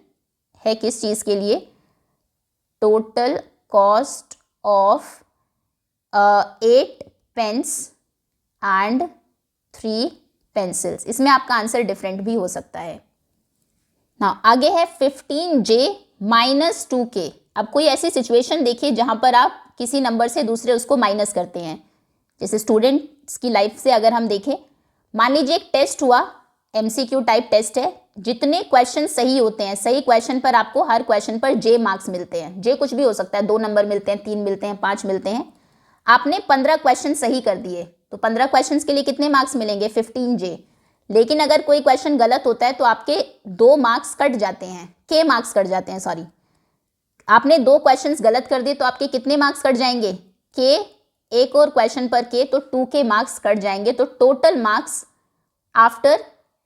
है किस चीज़ के लिए, total cost of 8 pens and 3 pencils. इसमें आपका आंसर डिफरेंट भी हो सकता है ना। आगे है 15J - 2K। अब कोई ऐसी सिचुएशन देखिए जहां पर आप किसी नंबर से दूसरे उसको माइनस करते हैं। जैसे स्टूडेंट्स की लाइफ से अगर हम देखें, मान लीजिए एक टेस्ट हुआ, MCQ टाइप टेस्ट है, जितने क्वेश्चन सही होते हैं, सही क्वेश्चन पर आपको हर क्वेश्चन पर J मार्क्स मिलते हैं। J कुछ भी हो सकता है, 2 नंबर मिलते हैं, 3 मिलते हैं, 5 मिलते हैं। आपने 15 क्वेश्चन सही कर दिए तो 15 क्वेश्चन के लिए कितने मार्क्स मिलेंगे? 15J। लेकिन अगर कोई क्वेश्चन गलत होता है तो आपके 2 मार्क्स कट जाते हैं, K मार्क्स कट जाते हैं, सॉरी। आपने 2 क्वेश्चंस गलत कर दिए तो आपके कितने मार्क्स कट जाएंगे? K। एक और क्वेश्चन पर K, तो 2K मार्क्स कट जाएंगे। तो total marks after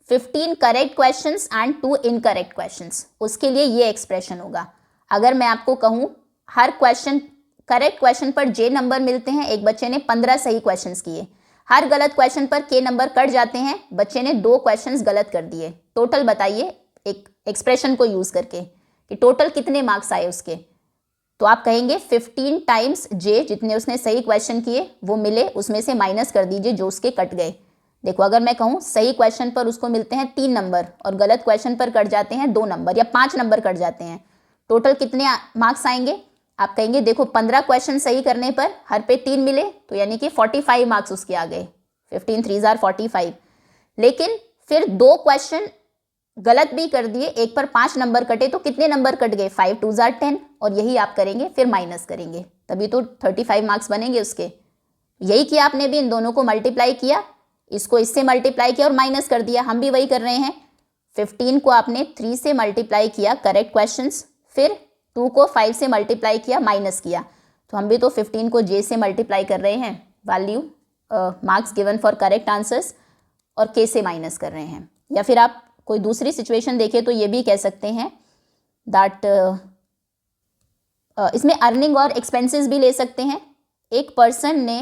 15 correct questions and 2 incorrect questions, उसके लिए ये एक्सप्रेशन होगा। अगर मैं आपको कहूँ हर क्वेश्चन, करेक्ट क्वेश्चन पर J नंबर मिलते हैं, एक बच्चे ने 15 सही क्वेश्चंस किए, हर गलत क्वेश्चन पर K नंबर कट जाते हैं, बच्चे ने 2 क्वेश्चंस गलत कर दिए। टोटल बताइए एक एक्सप्रेशन को यूज करके कि टोटल कितने मार्क्स आए उसके। तो आप कहेंगे 15 टाइम्स J, जितने उसने सही क्वेश्चन किए वो मिले, उसमें से माइनस कर दीजिए जो उसके कट गए। देखो अगर मैं कहूँ सही क्वेश्चन पर उसको मिलते हैं 3 नंबर और गलत क्वेश्चन पर कट जाते हैं 2 नंबर या 5 नंबर कट जाते हैं, टोटल कितने मार्क्स आएंगे? आप कहेंगे देखो 15 क्वेश्चन सही करने पर हर पे 3 मिले, तो यानी कि 45 मार्क्स उसके आ गए। 15 3 = 45। लेकिन फिर 2 क्वेश्चन गलत भी कर दिए, एक पर 5 नंबर कटे, तो कितने नंबर कट गए? 5 2 = 10। और यही आप करेंगे, फिर माइनस करेंगे, तभी तो 35 मार्क्स बनेंगे उसके। यही किया आपने भी, इन दोनों को मल्टीप्लाई किया, इसको इससे मल्टीप्लाई किया और माइनस कर दिया। हम भी वही कर रहे हैं। 15 को आपने 3 से मल्टीप्लाई किया, करेक्ट क्वेश्चंस, फिर 2 को 5 से मल्टीप्लाई किया, माइनस किया। तो हम भी तो 15 को J से मल्टीप्लाई कर रहे हैं, value marks given for correct answers, और K से माइनस कर रहे हैं। या फिर आप कोई दूसरी सिचुएशन देखें तो ये भी कह सकते हैं दैट इसमें अर्निंग और एक्सपेंसेस भी ले सकते हैं। एक पर्सन ने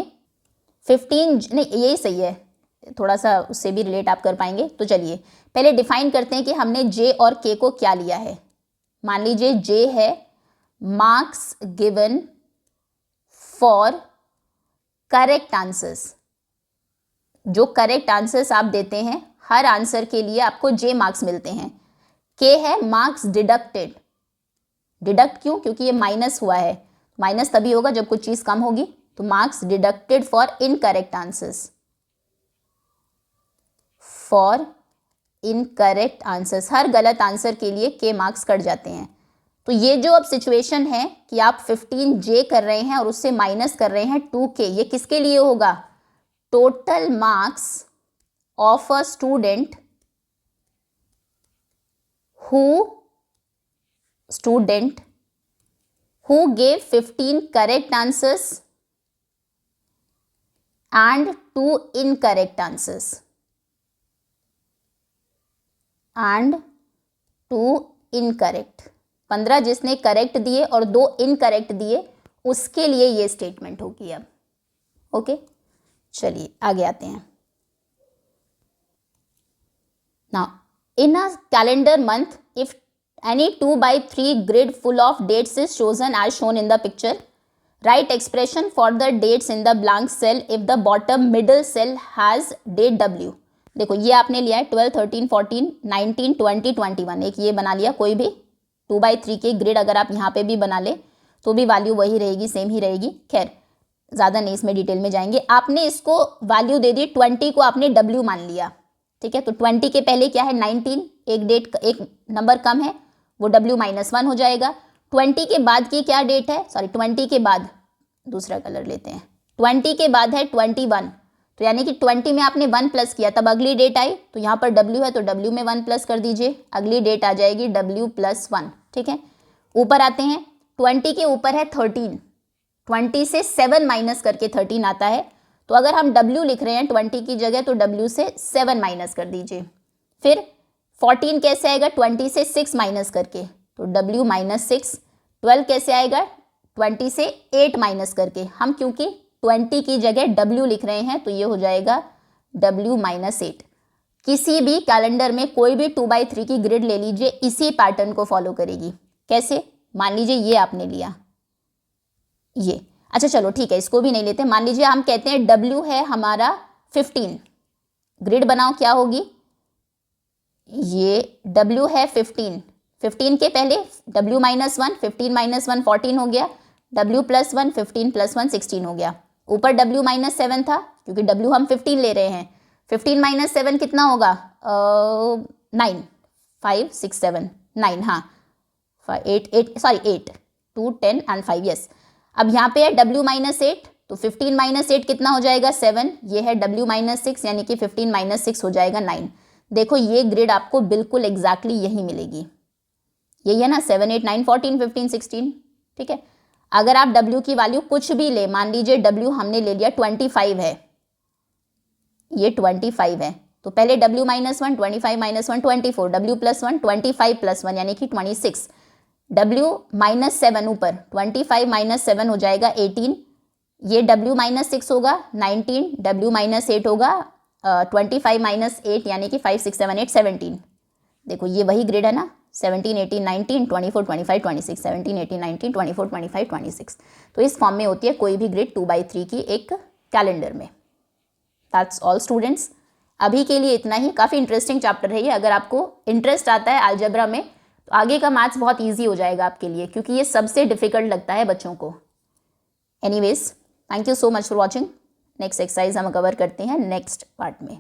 15, नहीं यही सही है, थोड़ा सा उससे भी रिलेट आप कर पाएंगे। तो चलिए पहले डिफाइन करते हैं कि हमने J और K को क्या लिया है। मान लीजिए J है marks given for correct answers. जो करेक्ट आंसर्स आप देते हैं, हर आंसर के लिए आपको J मार्क्स मिलते हैं। K है मार्क्स डिडक्टेड। डिडक्ट क्यों? क्योंकि ये माइनस हुआ है, माइनस तभी होगा जब कुछ चीज कम होगी। तो marks deducted for incorrect answers, for incorrect answers, हर गलत आंसर के लिए K मार्क्स कट जाते हैं। तो ये जो अब सिचुएशन है कि आप 15J कर रहे हैं और उससे माइनस कर रहे हैं 2K, ये किसके लिए होगा? Total marks of a student who gave 15 correct answers and 2 incorrect answers and 2 incorrect। 15 जिसने करेक्ट दिए और 2 इनकरेक्ट दिए, उसके लिए ये स्टेटमेंट होगी अब। ओके, चलिए आगे आते हैं। Now in a calendar month, if any 2/3 grid full of dates is chosen as shown in the picture, write expression for the dates in the blank cell if the bottom middle cell has date W। देखो ये आपने लिया है 12, 13, 14, 19, 20, 21, एक ये बना लिया। कोई भी 2/3 के ग्रिड अगर आप यहाँ पे भी बना ले तो भी वैल्यू वही रहेगी, सेम ही रहेगी। खैर ज़्यादा नहीं इसमें डिटेल में जाएंगे। आपने इसको वैल्यू दे दी, 20 को आपने W मान लिया, ठीक है। तो 20 के पहले क्या है? 19, एक डेट, एक नंबर कम है, वो W -1 हो जाएगा। 20 के बाद की क्या डेट है? सॉरी 20 के बाद, दूसरा कलर लेते हैं, 20 के बाद है 21। तो यानी कि 20 में आपने 1 प्लस किया, तब अगली डेट आई, तो यहाँ पर W है तो W में 1 प्लस कर दीजिए, अगली डेट आ जाएगी W +1, ठीक है। ऊपर आते हैं, 20 के ऊपर है 13, 20 से 7 माइनस करके 13 आता है। तो अगर हम W लिख रहे हैं 20 की जगह तो W से 7 माइनस कर दीजिए। फिर 14 कैसे आएगा? 20 से 6 माइनस करके, तो W -6। 12 कैसे आएगा? 20 से 8 माइनस करके। हम क्योंकि 20 की जगह W लिख रहे हैं तो ये हो जाएगा W -8। किसी भी कैलेंडर में कोई भी 2/3 की ग्रिड ले लीजिए, इसी पैटर्न को फॉलो करेगी। कैसे? मान लीजिए ये आपने लिया, ये, अच्छा चलो ठीक है, इसको भी नहीं लेते। मान लीजिए हम कहते हैं W है हमारा 15, ग्रिड बनाओ, क्या होगी, ये W है 15, 15 के पहले W माइनस 1, 15 माइनस 1 14 हो गया, W प्लस 1 15 प्लस 1 16 हो गया। ऊपर W माइनस 7 था क्योंकि W हम 15 ले रहे हैं, 15 माइनस 7 कितना होगा, 9, 5 6 7 9, हाँ 8 2 10 एंड 5, यस। अब यहाँ पे है W माइनस 8, तो 15 माइनस 8 कितना हो जाएगा 7, ये है W माइनस 6 यानी कि 15 माइनस 6 हो जाएगा 9। देखो ये ग्रिड आपको बिल्कुल एग्जैक्टली यही मिलेगी, यही है ना, 7 8 9 14 15 16, ठीक है। अगर आप W की वैल्यू कुछ भी ले, मान लीजिए W हमने ले लिया 25 है, ये 25 है, तो पहले W minus 1 25 minus 1 24, W plus 1 25 plus 1 यानी कि 26, W माइनस 7 ऊपर 25 माइनस 7 हो जाएगा 18, ये W माइनस 6 होगा 19, W माइनस 8 होगा 25 माइनस 8 यानी कि 5 6 7 8 17। देखो ये वही ग्रिड है ना, 17 18 19 24 25 26, 17 18 19 24 25 26। तो इस फॉर्म में होती है कोई भी ग्रिड 2/3 की एक कैलेंडर में। दैट्स ऑल स्टूडेंट्स, अभी के लिए इतना ही। काफ़ी इंटरेस्टिंग चैप्टर है ये, अगर आपको इंटरेस्ट आता है अलजेब्रा में तो आगे का मैथ्स बहुत ईजी हो जाएगा आपके लिए, क्योंकि ये सबसे डिफिकल्ट लगता है बच्चों को। Anyways, thank you so much for watching. Next exercise हम कवर करते हैं नेक्स्ट पार्ट में।